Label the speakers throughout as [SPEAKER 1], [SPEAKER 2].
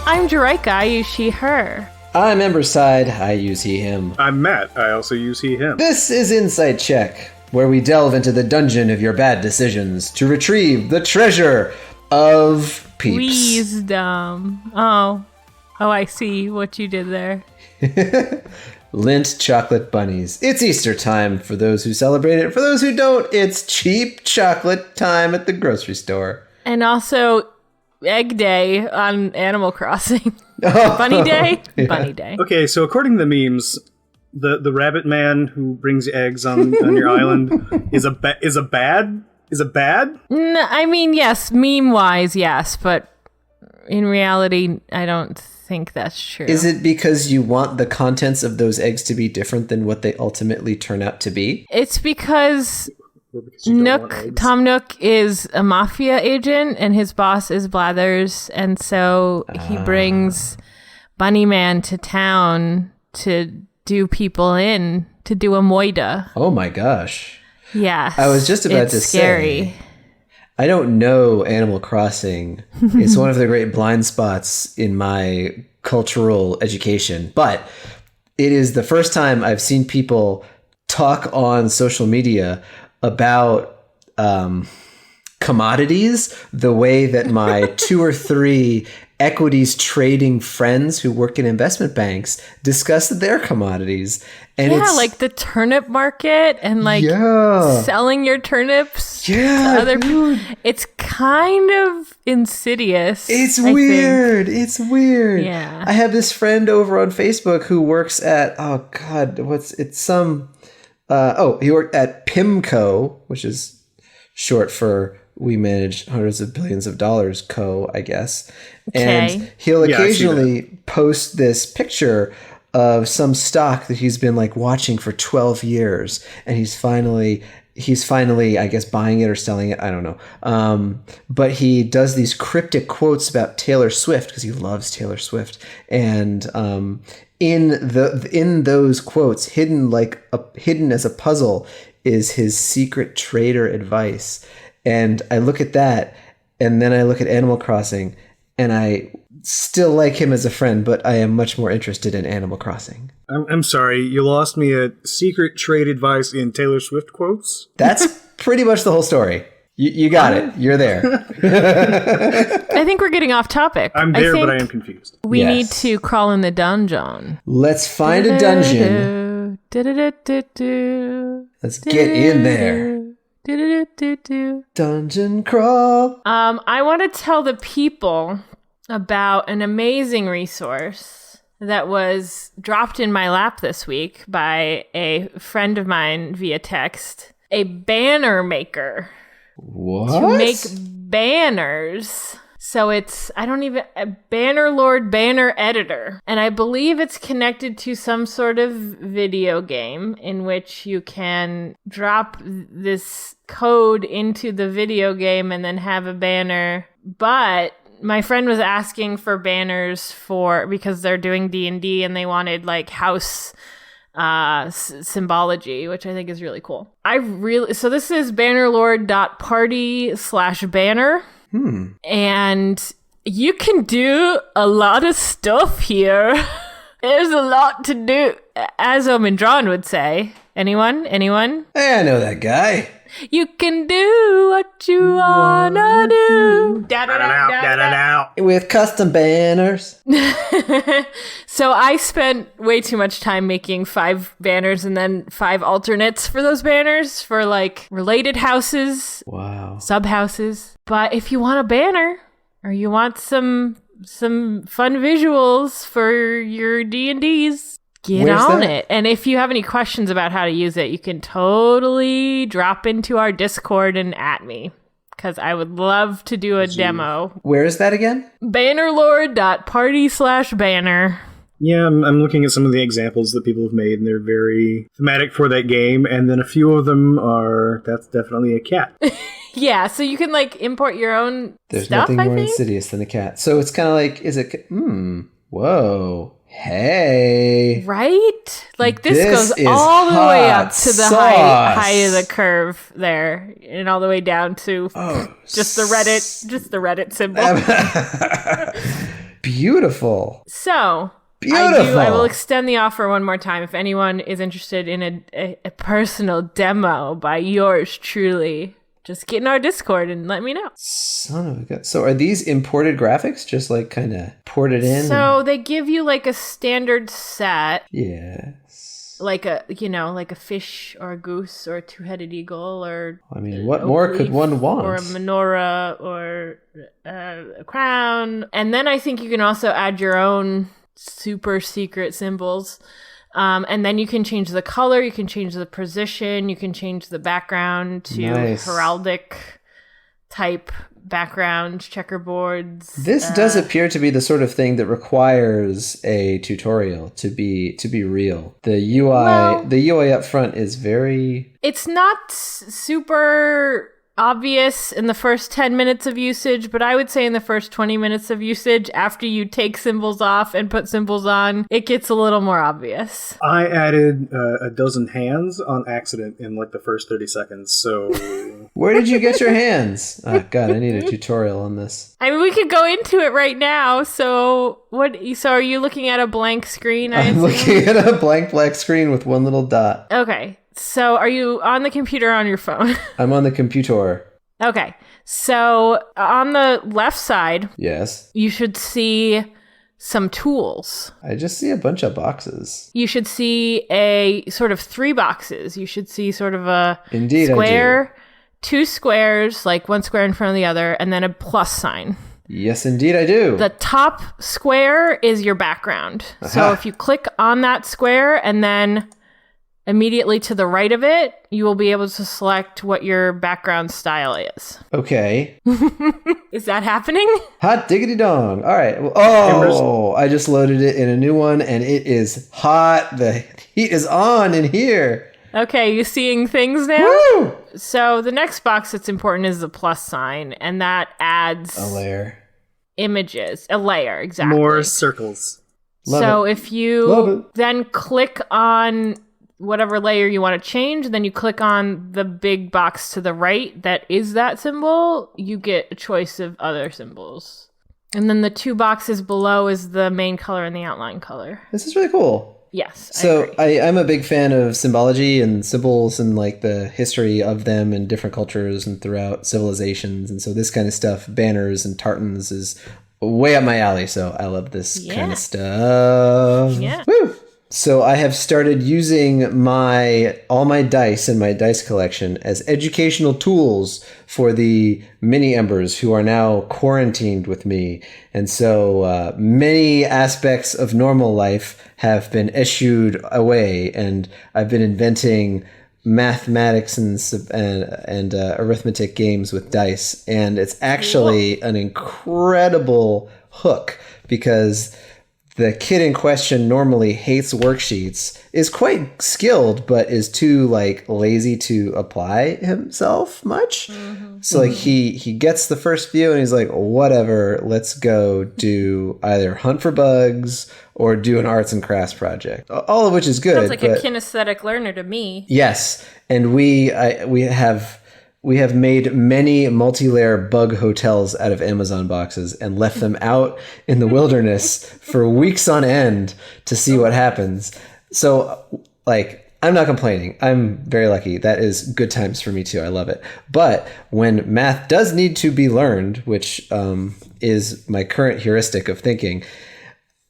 [SPEAKER 1] I'm Jerika. I use she, her.
[SPEAKER 2] I'm Embers side. I use he, him.
[SPEAKER 3] I'm Matt. I also use he, him.
[SPEAKER 2] This is Insight Check, where we delve into the dungeon of your bad decisions to retrieve the treasure of peeps.
[SPEAKER 1] Wisdom. Oh, I see what you did there.
[SPEAKER 2] Lint chocolate bunnies. It's Easter time for those who celebrate it. For those who don't, it's cheap chocolate time at the grocery store.
[SPEAKER 1] And also Egg Day on Animal Crossing. Bunny Day? Yeah. Bunny Day.
[SPEAKER 3] Okay, so according to the memes, the rabbit man who brings eggs on your island is a bad?
[SPEAKER 1] I mean, yes, meme-wise, yes, but in reality, I don't think that's true.
[SPEAKER 2] Is it because you want the contents of those eggs to be different than what they ultimately turn out to be?
[SPEAKER 1] It's because Tom Nook is a mafia agent and his boss is Blathers, and so he brings Bunny Man to town to do people in, to do a moida.
[SPEAKER 2] Oh my gosh.
[SPEAKER 1] Yes.
[SPEAKER 2] I was just about to
[SPEAKER 1] say.
[SPEAKER 2] I don't know Animal Crossing. It's one of the great blind spots in my cultural education, but it is the first time I've seen people talk on social media about commodities the way that my 2 or 3 equities trading friends who work in investment banks discuss their commodities. And
[SPEAKER 1] yeah, like the turnip market and selling your turnips to other people. It's kind of insidious.
[SPEAKER 2] It's weird. It's weird.
[SPEAKER 1] Yeah.
[SPEAKER 2] I have this friend over on Facebook who works at, he worked at PIMCO, which is short for We Manage Hundreds of Billions of Dollars Co., I guess.
[SPEAKER 1] Okay.
[SPEAKER 2] And he'll occasionally post this picture of some stock that he's been like watching for 12 years. And he's finally, I guess, buying it or selling it. I don't know. But he does these cryptic quotes about Taylor Swift because he loves Taylor Swift. And in those quotes, hidden as a puzzle, is his secret trader advice. And I look at that, and then I look at Animal Crossing, and I still like him as a friend, but I am much more interested in Animal Crossing.
[SPEAKER 3] I'm sorry, you lost me at secret trade advice in Taylor Swift quotes?
[SPEAKER 2] That's pretty much the whole story. You got it. You're there.
[SPEAKER 1] I think we're getting off topic.
[SPEAKER 3] I'm there, but I am confused.
[SPEAKER 1] We need to crawl in the dungeon.
[SPEAKER 2] Let's find a dungeon. Let's get in there. Dungeon crawl.
[SPEAKER 1] I want to tell the people about an amazing resource that was dropped in my lap this week by a friend of mine via text. A banner maker.
[SPEAKER 2] What?
[SPEAKER 1] To make banners. So it's, a Banner Lord banner editor. And I believe it's connected to some sort of video game in which you can drop this code into the video game and then have a banner. But my friend was asking for banners because they're doing D&D and they wanted like house symbology, which I think is really cool. So this is bannerlord.party/banner. And you can do a lot of stuff here. There's a lot to do, as Omendron would say. Anyone?
[SPEAKER 2] Hey, I know that guy.
[SPEAKER 1] You can do what you wanna do.
[SPEAKER 2] With custom banners.
[SPEAKER 1] So I spent way too much time making 5 banners and then 5 alternates for those banners for like related houses.
[SPEAKER 2] Wow.
[SPEAKER 1] Sub-houses. But if you want a banner or you want some fun visuals for your D&Ds, get on it. And if you have any questions about how to use it, you can totally drop into our Discord and at me, because I would love to do a demo.
[SPEAKER 2] Where is that again?
[SPEAKER 1] Bannerlord.party/banner.
[SPEAKER 3] Yeah, I'm looking at some of the examples that people have made, and they're very thematic for that game. And then a few of them that's definitely a cat.
[SPEAKER 1] Yeah, so you can like import your own
[SPEAKER 2] There's
[SPEAKER 1] stuff,
[SPEAKER 2] nothing more insidious than a cat. So it's kind of like, whoa. Hey.
[SPEAKER 1] Right? Like this goes all the way up to the high of the curve there, and all the way down to just the Reddit symbol.
[SPEAKER 2] Beautiful.
[SPEAKER 1] So
[SPEAKER 2] Beautiful.
[SPEAKER 1] I will extend the offer one more time if anyone is interested in a personal demo by yours truly. Just get in our Discord and let me know.
[SPEAKER 2] Son of a gun. So are these imported graphics? Just like kind of ported in?
[SPEAKER 1] So they give you like a standard set.
[SPEAKER 2] Yes.
[SPEAKER 1] Like a fish or a goose or a two-headed eagle or...
[SPEAKER 2] I mean, what more could one want?
[SPEAKER 1] Or a menorah or a crown. And then I think you can also add your own super secret symbols. And then you can change the color, you can change the position, you can change the background to heraldic type background, checkerboards.
[SPEAKER 2] This does appear to be the sort of thing that requires a tutorial to be real. The UI up front is very...
[SPEAKER 1] It's not super obvious in the first 10 minutes of usage, but I would say in the first 20 minutes of usage, after you take symbols off and put symbols on, it gets a little more obvious.
[SPEAKER 3] I added a dozen hands on accident in like the first 30 seconds, so...
[SPEAKER 2] Where did you get your hands? Oh, God, I need a tutorial on this.
[SPEAKER 1] I mean, we could go into it right now, so are you looking at a blank screen?
[SPEAKER 2] I'm looking at a blank black screen with one little dot.
[SPEAKER 1] Okay. So are you on the computer or on your phone?
[SPEAKER 2] I'm on the computer.
[SPEAKER 1] Okay. So on the left side,
[SPEAKER 2] yes, you
[SPEAKER 1] should see some tools.
[SPEAKER 2] I just see a bunch of boxes.
[SPEAKER 1] You should see a sort of 3 boxes. You should see sort of a
[SPEAKER 2] square,
[SPEAKER 1] 2 squares, like one square in front of the other, and then a plus sign.
[SPEAKER 2] Yes, indeed I do.
[SPEAKER 1] The top square is your background. Uh-huh. So if you click on that square and then immediately to the right of it, you will be able to select what your background style is.
[SPEAKER 2] Okay.
[SPEAKER 1] Is that happening?
[SPEAKER 2] Hot diggity dong. All right. Oh, I just loaded it in a new one, and it is hot. The heat is on in here.
[SPEAKER 1] Okay, you seeing things now?
[SPEAKER 2] Woo!
[SPEAKER 1] So the next box that's important is the plus sign, and that adds...
[SPEAKER 2] a layer.
[SPEAKER 1] Images. A layer, exactly.
[SPEAKER 3] More circles.
[SPEAKER 1] So if you then click on whatever layer you want to change, then you click on the big box to the right that is that symbol, you get a choice of other symbols. And then the 2 boxes below is the main color and the outline color.
[SPEAKER 2] This is really cool.
[SPEAKER 1] Yes.
[SPEAKER 2] So I'm a big fan of symbology and symbols and like the history of them in different cultures and throughout civilizations. And so this kind of stuff, banners and tartans, is way up my alley. So I love this kind of stuff.
[SPEAKER 1] Yeah.
[SPEAKER 2] Woo! So I have started using all my dice in my dice collection as educational tools for the mini Embers who are now quarantined with me. And so many aspects of normal life have been eschewed away, and I've been inventing mathematics and arithmetic games with dice. And it's actually an incredible hook because the kid in question normally hates worksheets, is quite skilled, but is too lazy to apply himself much. Mm-hmm. So he gets the first few and he's like, whatever, let's go do either hunt for bugs or do an arts and crafts project. All of which is good.
[SPEAKER 1] Sounds like a kinesthetic learner to me.
[SPEAKER 2] Yes. And we have made many multi-layer bug hotels out of Amazon boxes and left them out in the wilderness for weeks on end to see what happens. So, I'm not complaining. I'm very lucky. That is good times for me too. I love it. But when math does need to be learned, which is my current heuristic of thinking,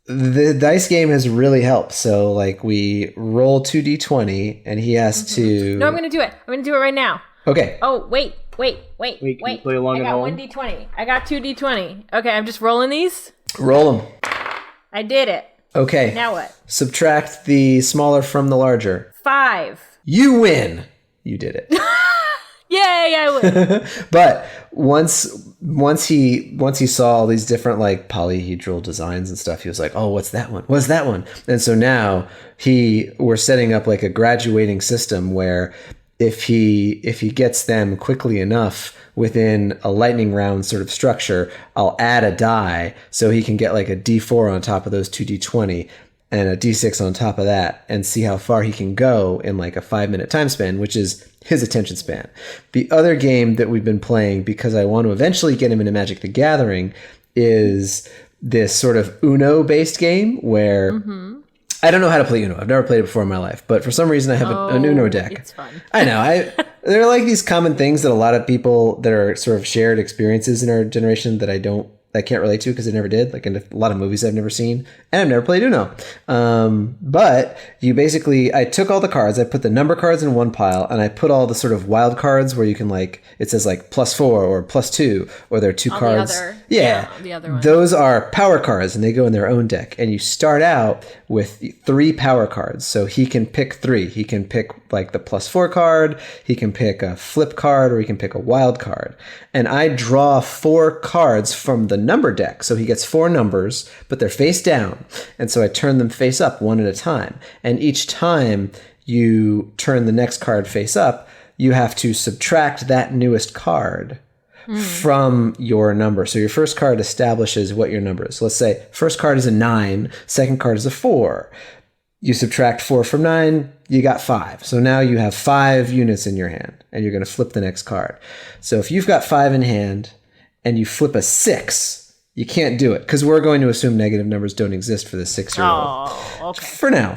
[SPEAKER 2] the dice game has really helped. So, we roll 2d20 and he has to...
[SPEAKER 1] No, I'm going to do it. I'm going to do it right now.
[SPEAKER 2] Okay.
[SPEAKER 1] Oh, wait.
[SPEAKER 3] Play along
[SPEAKER 1] I got 1d20. I got 2d20. Okay, I'm just rolling these.
[SPEAKER 2] Roll them.
[SPEAKER 1] I did it.
[SPEAKER 2] Okay.
[SPEAKER 1] Now what?
[SPEAKER 2] Subtract the smaller from the larger.
[SPEAKER 1] 5.
[SPEAKER 2] You win. You did it.
[SPEAKER 1] Yay, I win.
[SPEAKER 2] But once he saw all these different polyhedral designs and stuff, he was like, oh, what's that one? What's that one? And so now we're setting up a graduating system where if he gets them quickly enough within a lightning round sort of structure, I'll add a die so he can get a D4 on top of those 2d20 and a D6 on top of that and see how far he can go in a 5-minute time span, which is his attention span. The other game that we've been playing, because I want to eventually get him into Magic the Gathering, is this sort of Uno-based game where I don't know how to play Uno. I've never played it before in my life, but for some reason I have an Uno deck.
[SPEAKER 1] It's fun.
[SPEAKER 2] I know. There are like these common things that a lot of people that are sort of shared experiences in our generation that I can't relate to because I never did. Like in a lot of movies I've never seen, and I've never played Uno. But I took all the cards, I put the number cards in one pile, and I put all the sort of wild cards where you can it says like +4 or +2, or there are two cards.
[SPEAKER 1] The other one.
[SPEAKER 2] Those are power cards, and they go in their own deck. And you start out with 3 power cards, so he can pick 3. He can pick like the +4 card, he can pick a flip card, or he can pick a wild card. And I draw 4 cards from the number deck, so he gets 4 numbers, but they're face down. And so I turn them face up one at a time. And each time you turn the next card face up, you have to subtract that newest card from your number. So your first card establishes what your number is. So let's say first card is a 9, second card is a 4. You subtract 4 from 9, you got 5. So now you have 5 units in your hand, and you're going to flip the next card. So if you've got 5 in hand and you flip a 6, you can't do it because we're going to assume negative numbers don't exist for the 6-year-old.
[SPEAKER 1] Oh, okay.
[SPEAKER 2] For now.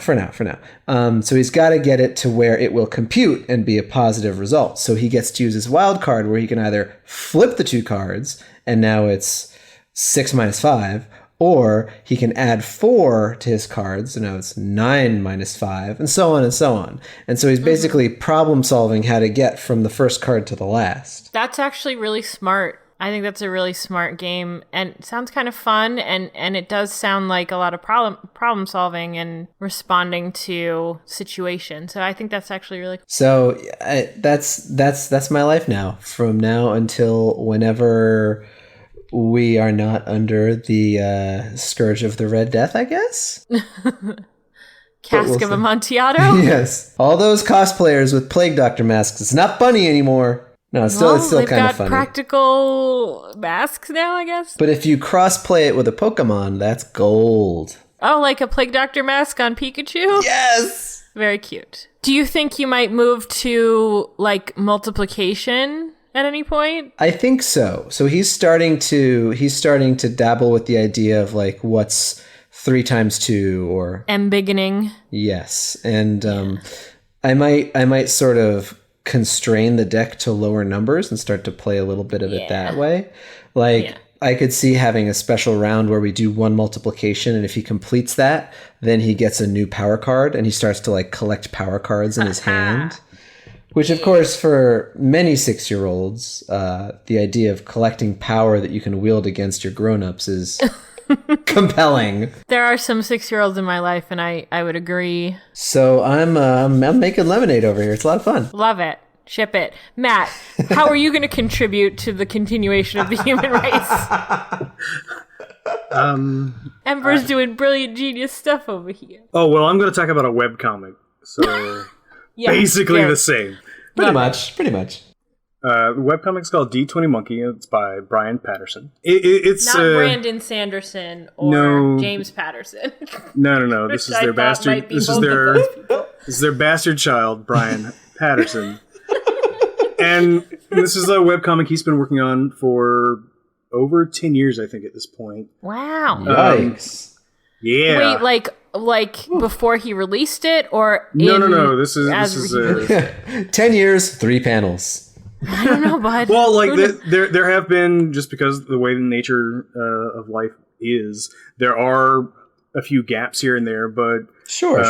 [SPEAKER 2] So he's got to get it to where it will compute and be a positive result. So he gets to use his wild card where he can either flip the 2 cards and now it's 6 minus 5, or he can add 4 to his cards, so now it's 9 minus 5, and so on and so on. And so he's basically problem solving how to get from the first card to the last.
[SPEAKER 1] That's actually really smart. I think that's a really smart game, and it sounds kind of fun, and it does sound like a lot of problem solving and responding to situations. So I think that's actually really cool.
[SPEAKER 2] So that's my life now, from now until whenever we are not under the scourge of the Red Death, I guess.
[SPEAKER 1] Cask of Amontillado?
[SPEAKER 2] Yes. All those cosplayers with Plague Doctor masks. It's not funny anymore. No, it's still kind of funny.
[SPEAKER 1] They've got practical masks now, I guess.
[SPEAKER 2] But if you cross-play it with a Pokemon, that's gold.
[SPEAKER 1] Oh, like a Plague Doctor mask on Pikachu?
[SPEAKER 2] Yes!
[SPEAKER 1] Very cute. Do you think you might move to, like, multiplication at any point?
[SPEAKER 2] I think so. So he's starting to dabble with the idea of, like, what's 3 times 2 or...
[SPEAKER 1] Embiggening.
[SPEAKER 2] Yes. And I might sort of constrain the deck to lower numbers and start to play a little bit of it that way. Like I could see having a special round where we do 1 multiplication, and if he completes that, then he gets a new power card and he starts to like collect power cards in his hand. Which of course for many 6-year-olds, the idea of collecting power that you can wield against your grown-ups is compelling.
[SPEAKER 1] There are some 6-year-olds in my life, and I would agree.
[SPEAKER 2] So I'm making lemonade over here. It's a lot of fun.
[SPEAKER 1] Love it. Ship it. Matt, how are you going to contribute to the continuation of the human race? Embers doing brilliant genius stuff over here.
[SPEAKER 3] Oh, well, I'm going to talk about a webcomic. So basically the same.
[SPEAKER 2] Pretty much.
[SPEAKER 3] The webcomic's called D20 Monkey. It's by Brian Patterson. It's
[SPEAKER 1] not Brandon Sanderson or James Patterson.
[SPEAKER 3] No. This is their bastard. This is their bastard child, Brian Patterson. And this is a webcomic he's been working on for over 10 years, I think, at this point.
[SPEAKER 1] Wow.
[SPEAKER 2] Yikes.
[SPEAKER 3] Yeah.
[SPEAKER 1] Wait, like before he released it, or
[SPEAKER 3] no. This is
[SPEAKER 2] 10 years, 3 panels.
[SPEAKER 1] I don't know, bud.
[SPEAKER 3] Well, like there have been, just because the way the nature of life is, there are a few gaps here and there, but
[SPEAKER 2] sure.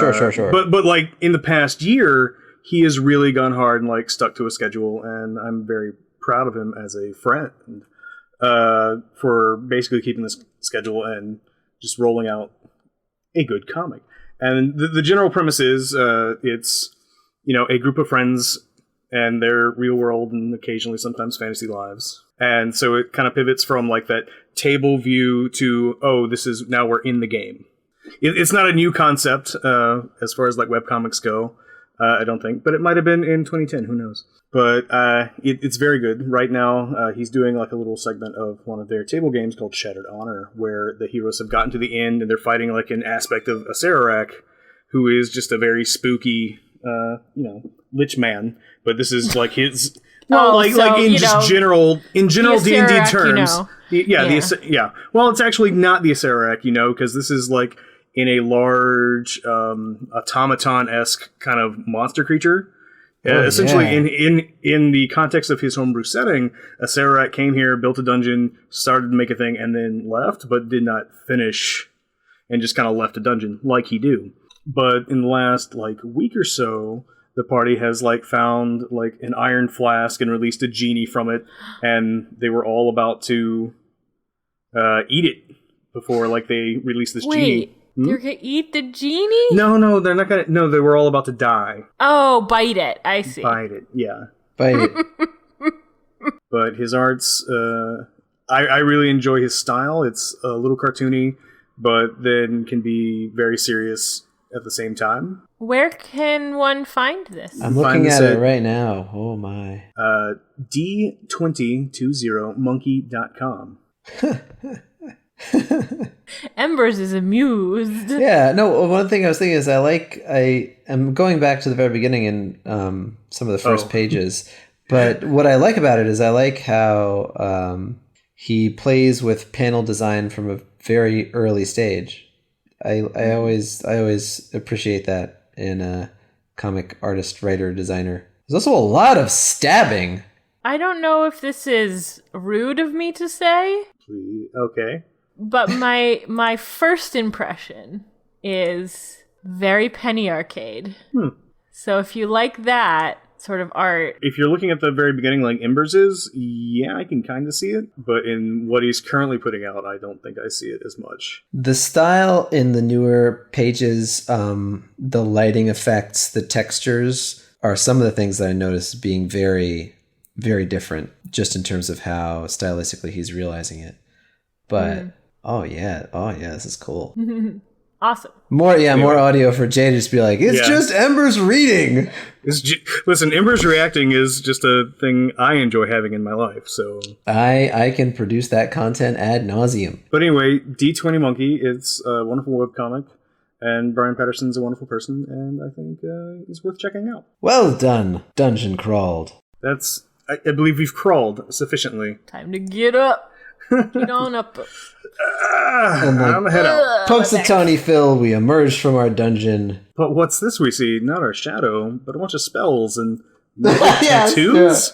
[SPEAKER 3] But like in the past year, he has really gone hard and like stuck to a schedule, and I'm very proud of him as a friend for basically keeping this schedule and just rolling out a good comic. And the general premise is it's a group of friends and their real world and occasionally sometimes fantasy lives. And so it kind of pivots from like that table view to, now we're in the game. It's not a new concept as far as like webcomics go, I don't think, but it might have been in 2010, who knows. But it's very good. Right now, he's doing like a little segment of one of their table games called Shattered Honor, where the heroes have gotten to the end and they're fighting like an aspect of a Sararak, who is just a very spooky, lich man. But this is like his Well,
[SPEAKER 1] Oh,
[SPEAKER 3] like
[SPEAKER 1] so,
[SPEAKER 3] in
[SPEAKER 1] you
[SPEAKER 3] just
[SPEAKER 1] know,
[SPEAKER 3] general D&D
[SPEAKER 1] Acererak,
[SPEAKER 3] terms. Yeah,
[SPEAKER 1] Yeah.
[SPEAKER 3] yeah. Well, it's actually not the Acererak, because this is like in a large automaton-esque kind of monster creature. Essentially, in the context of his homebrew setting, Acererak came here, built a dungeon, started to make a thing, and then left, but did not finish, and just kind of left a dungeon like he do. But in the last week or so, the party has found an iron flask and released a genie from it, and they were all about to eat it before they released this genie.
[SPEAKER 1] They're gonna eat the genie?
[SPEAKER 3] No, they're not gonna. No, they were all about to die.
[SPEAKER 1] Oh, bite it. I see.
[SPEAKER 3] Bite it, yeah.
[SPEAKER 2] Bite it.
[SPEAKER 3] But his art's, I really enjoy his style. It's a little cartoony, but then can be very serious at the same time.
[SPEAKER 1] Where can one find this?
[SPEAKER 2] I'm looking at it right now. Oh my. D2020monkey.com.
[SPEAKER 1] Embers is amused.
[SPEAKER 2] Yeah, no, one thing I was thinking is I am going back to the very beginning in some of the first pages, but what I like about it is I like how he plays with panel design from a very early stage. I always appreciate that in a comic artist, writer, designer. There's also a lot of stabbing.
[SPEAKER 1] I don't know if this is rude of me to say.
[SPEAKER 3] Okay.
[SPEAKER 1] But my first impression is very Penny Arcade. So if you like that sort of art...
[SPEAKER 3] If you're looking at the very beginning like Embers is, yeah, I can kind of see it. But in what he's currently putting out, I don't think I see it as much.
[SPEAKER 2] The style in the newer pages, the lighting effects, the textures are some of the things that I noticed being very, very different just in terms of how stylistically he's realizing it. But... Oh yeah, this is cool.
[SPEAKER 1] Awesome.
[SPEAKER 2] More audio for Jay to just be like, it's just Embers reading.
[SPEAKER 3] Listen, Embers reacting is just a thing I enjoy having in my life, so...
[SPEAKER 2] I can produce that content ad nauseum.
[SPEAKER 3] But anyway, D20 Monkey, it's a wonderful webcomic, and Brian Patterson's a wonderful person, and I think it's worth checking out.
[SPEAKER 2] Well done, Dungeon Crawled.
[SPEAKER 3] That's... I believe we've crawled sufficiently.
[SPEAKER 1] Time to get up. Get on up.
[SPEAKER 2] And
[SPEAKER 3] I'm head out.
[SPEAKER 2] Punxsutawney Phil, we emerge from our dungeon.
[SPEAKER 3] But what's this we see? Not our shadow, but a bunch of spells and tattoos?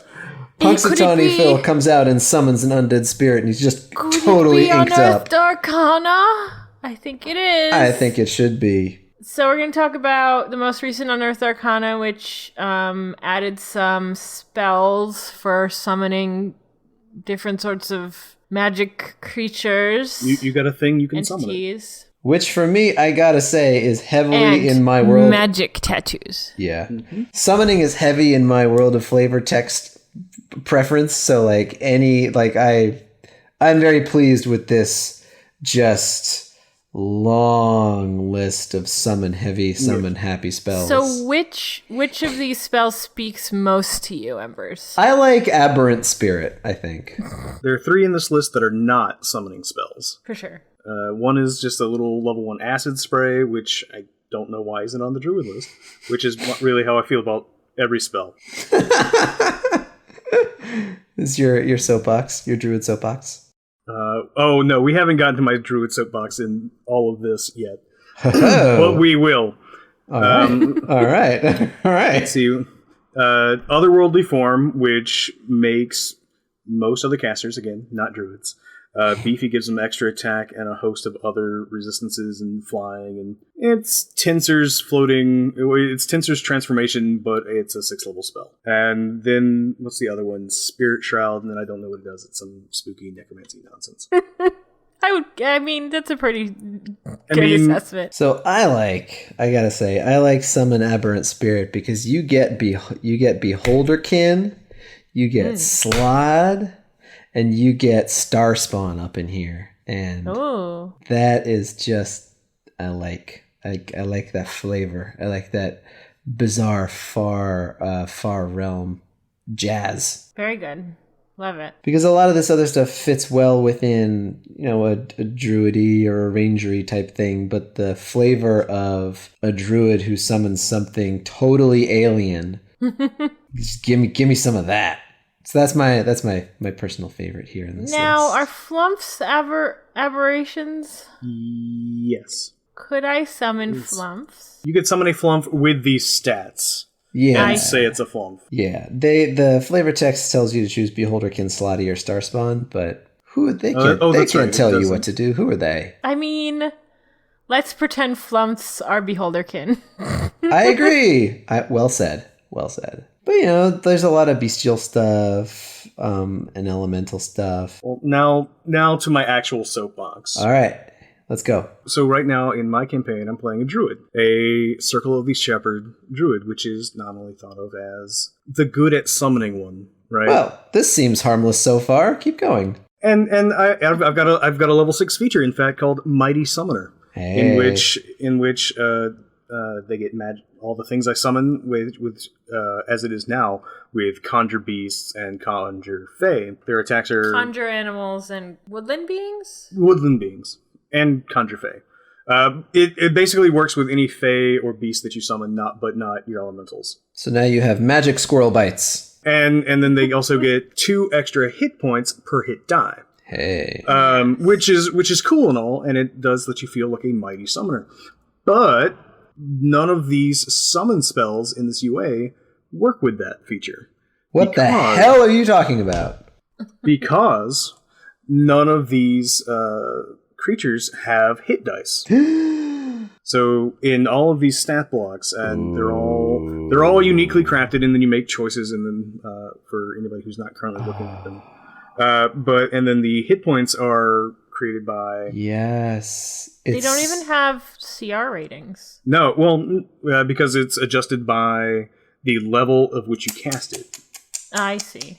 [SPEAKER 2] Punxsutawney Phil comes out and summons an undead spirit, and he's just totally inked up.
[SPEAKER 1] Unearthed Arcana? I think it is.
[SPEAKER 2] I think it should be.
[SPEAKER 1] So we're going to talk about the most recent Unearthed Arcana, which added some spells for summoning different sorts of magic creatures.
[SPEAKER 3] You got a thing you can
[SPEAKER 1] entities.
[SPEAKER 3] summon.
[SPEAKER 2] Which for me, I gotta say, is heavily in my world.
[SPEAKER 1] Magic tattoos.
[SPEAKER 2] Yeah. Mm-hmm. Summoning is heavy in my world of flavor text preference. So I'm very pleased with this just long list of summon heavy, summon happy spells.
[SPEAKER 1] So which of these spells speaks most to you, Embers?
[SPEAKER 2] I like Aberrant Spirit, I think.
[SPEAKER 3] There are 3 in this list that are not summoning spells.
[SPEAKER 1] For sure.
[SPEAKER 3] One is just a little level 1 acid spray, which I don't know why isn't on the druid list, which is really how I feel about every spell.
[SPEAKER 2] Is your soapbox, your druid soapbox?
[SPEAKER 3] Oh no, we haven't gotten to my druid soapbox in all of this yet.
[SPEAKER 2] Oh.
[SPEAKER 3] But we will.
[SPEAKER 2] All right.
[SPEAKER 3] Let's see. Otherworldly Form, which makes most of the casters, again, not druids, beefy, gives them extra attack and a host of other resistances and flying. And it's Tensor's floating. It's Tensor's transformation, but it's a 6th level spell. And then, what's the other one? Spirit Shroud, and then I don't know what it does. It's some spooky necromancy nonsense.
[SPEAKER 1] That's a pretty good assessment.
[SPEAKER 2] So I gotta say, I like Summon Aberrant Spirit because you get Beholderkin, you get Slod, and you get Starspawn up in here. And that is just, I like that flavor. I like that bizarre far realm jazz.
[SPEAKER 1] Very good. Love it.
[SPEAKER 2] Because a lot of this other stuff fits well within, a druidy or a rangery type thing, but the flavor of a druid who summons something totally alien, just give me some of that. So that's my personal favorite here in this
[SPEAKER 1] Now,
[SPEAKER 2] list.
[SPEAKER 1] are flumps aberrations?
[SPEAKER 3] Yes.
[SPEAKER 1] Could I summon flumps?
[SPEAKER 3] You could summon a flump with these stats.
[SPEAKER 2] Yeah.
[SPEAKER 3] And say it's a flump.
[SPEAKER 2] Yeah. The flavor text tells you to choose Beholderkin, Slotty, or Starspawn, but they can't tell you what to do. Who are they?
[SPEAKER 1] I mean, let's pretend flumps are Beholderkin.
[SPEAKER 2] I agree. Well said. Well said. But, there's a lot of bestial stuff, and elemental stuff.
[SPEAKER 3] Well, now to my actual soapbox.
[SPEAKER 2] All right. Let's go.
[SPEAKER 3] So right now in my campaign, I'm playing a druid. A Circle of the Shepherd druid, which is nominally thought of as the good at summoning one, right?
[SPEAKER 2] Well, this seems harmless so far. Keep going.
[SPEAKER 3] And I've got a level 6 feature, in fact, called Mighty Summoner, in which they get all the things I summon with as it is now with Conjure Beasts and Conjure Fae. Their attacks are
[SPEAKER 1] Conjure animals and woodland beings?
[SPEAKER 3] Woodland beings and Conjure Fae. It basically works with any Fae or beast that you summon, but not your elementals.
[SPEAKER 2] So now you have magic squirrel bites.
[SPEAKER 3] And then they also get 2 extra hit points per hit die.
[SPEAKER 2] Hey.
[SPEAKER 3] Which is cool and all, and it does let you feel like a mighty summoner. But none of these summon spells in this UA work with that feature.
[SPEAKER 2] What the hell are you talking about?
[SPEAKER 3] Because none of these creatures have hit dice. So in all of these stat blocks, and they're all uniquely crafted, and then you make choices in them for anybody who's not currently looking at them. And then the hit points are created by...
[SPEAKER 2] Yes.
[SPEAKER 1] They don't even have CR ratings.
[SPEAKER 3] No, well, because it's adjusted by the level of which you cast it.
[SPEAKER 1] I see.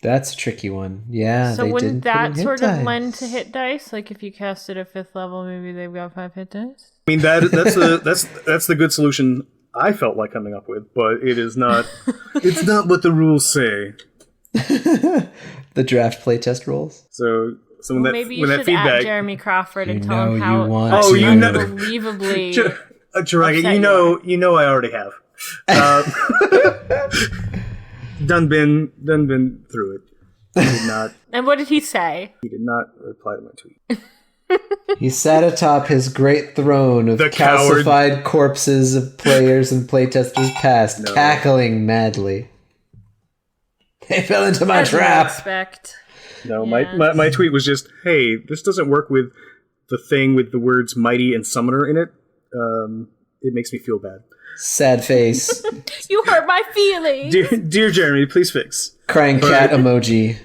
[SPEAKER 2] That's a tricky one. Yeah.
[SPEAKER 1] So wouldn't that sort of
[SPEAKER 2] dice.
[SPEAKER 1] lend to hit dice? Like if you cast it at 5th level, maybe they've got 5 hit dice?
[SPEAKER 3] I mean, that's the good solution I felt like coming up with, but it is not. It's not what the rules say.
[SPEAKER 2] The draft playtest rules.
[SPEAKER 3] So when that
[SPEAKER 1] maybe you
[SPEAKER 3] when that
[SPEAKER 1] should
[SPEAKER 3] feedback,
[SPEAKER 1] at Jeremy Crawford and tell him how unbelievably
[SPEAKER 3] Jerika, you know I already have. Done been through it. He did not.
[SPEAKER 1] And what did he say?
[SPEAKER 3] He did not reply to my tweet.
[SPEAKER 2] He sat atop his great throne of calcified corpses of players and playtesters past, cackling madly. They fell into my trap.
[SPEAKER 3] No, my tweet was just, hey, this doesn't work with the thing with the words mighty and summoner in it. It makes me feel bad.
[SPEAKER 2] Sad face.
[SPEAKER 1] You hurt my feelings.
[SPEAKER 3] Dear Jeremy, please fix.
[SPEAKER 2] Crying cat emoji.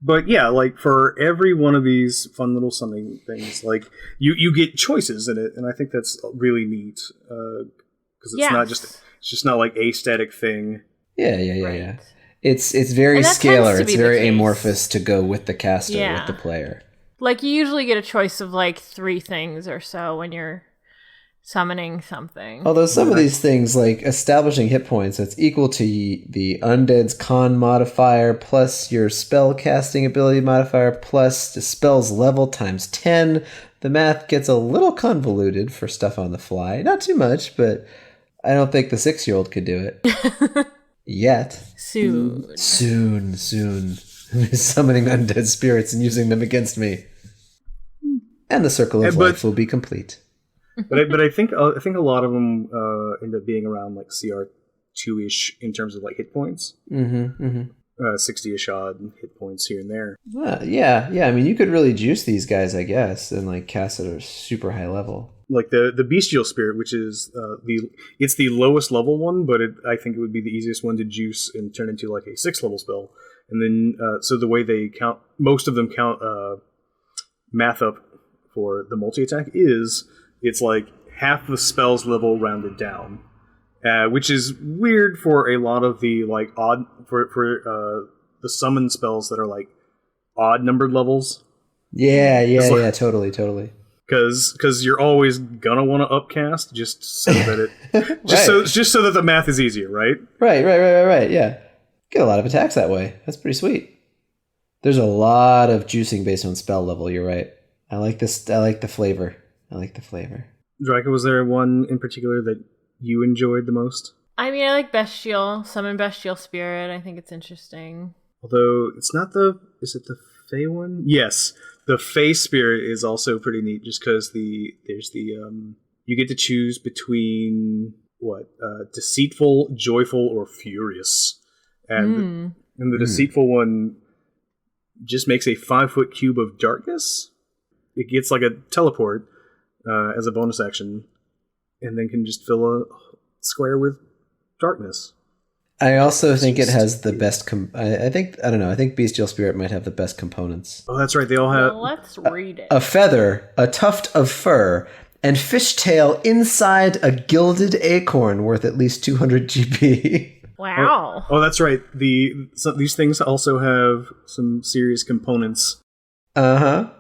[SPEAKER 3] But yeah, like for every one of these fun little summoning things, like you get choices in it, and I think that's really neat because it's just not like a static thing.
[SPEAKER 2] Yeah. It's very scalar. It's very amorphous to go with the caster, with the player.
[SPEAKER 1] Like you usually get a choice of like 3 things or so when you're summoning something.
[SPEAKER 2] Although some of these things, like establishing hit points, it's equal to the undead's con modifier plus your spell casting ability modifier plus the spell's level times 10. The math gets a little convoluted for stuff on the fly. Not too much, but I don't think the 6-year-old could do it. Yet.
[SPEAKER 1] Soon.
[SPEAKER 2] Summoning undead spirits and using them against me. And the circle of life will be complete.
[SPEAKER 3] But I think a lot of them end up being around like CR2-ish in terms of like hit points. 60-ish odd hit points here and there.
[SPEAKER 2] Yeah. I mean, you could really juice these guys, I guess, and like cast at a super high level. Like
[SPEAKER 3] the bestial spirit, which is it's the lowest level one, but I think it would be the easiest one to juice and turn into like a 6th level spell. And then so the way they count, most of them count math up for the multi attack is. It's like half the spell's level rounded down, which is weird for a lot of the like odd for the summon spells that are like odd numbered levels.
[SPEAKER 2] Yeah, totally.
[SPEAKER 3] Because you're always gonna want to upcast just so that it just so that the math is easier, right?
[SPEAKER 2] Right. Yeah, get a lot of attacks that way. That's pretty sweet. There's a lot of juicing based on spell level. You're right. I like this. I like the flavor.
[SPEAKER 3] Jerika, was there one in particular that you enjoyed the most?
[SPEAKER 1] I mean, I like Bestial, Summon Bestial Spirit. I think it's interesting.
[SPEAKER 3] Although it's not the... Is it the Fey one? Yes. The Fey spirit is also pretty neat just because there's the... you get to choose between... deceitful, joyful, or furious. And the deceitful one just makes a 5-foot cube of darkness. It gets like a teleport as a bonus action, and then can just fill a square with darkness.
[SPEAKER 2] I also think it has the best... I think Bestial Spirit might have the best components.
[SPEAKER 3] Oh, that's right. They all have...
[SPEAKER 1] Well, let's read it.
[SPEAKER 2] A feather, a tuft of fur, and fishtail inside a gilded acorn worth at least 200 GP.
[SPEAKER 1] Wow.
[SPEAKER 3] Oh, that's right. These things also have some serious components.
[SPEAKER 2] Uh-huh.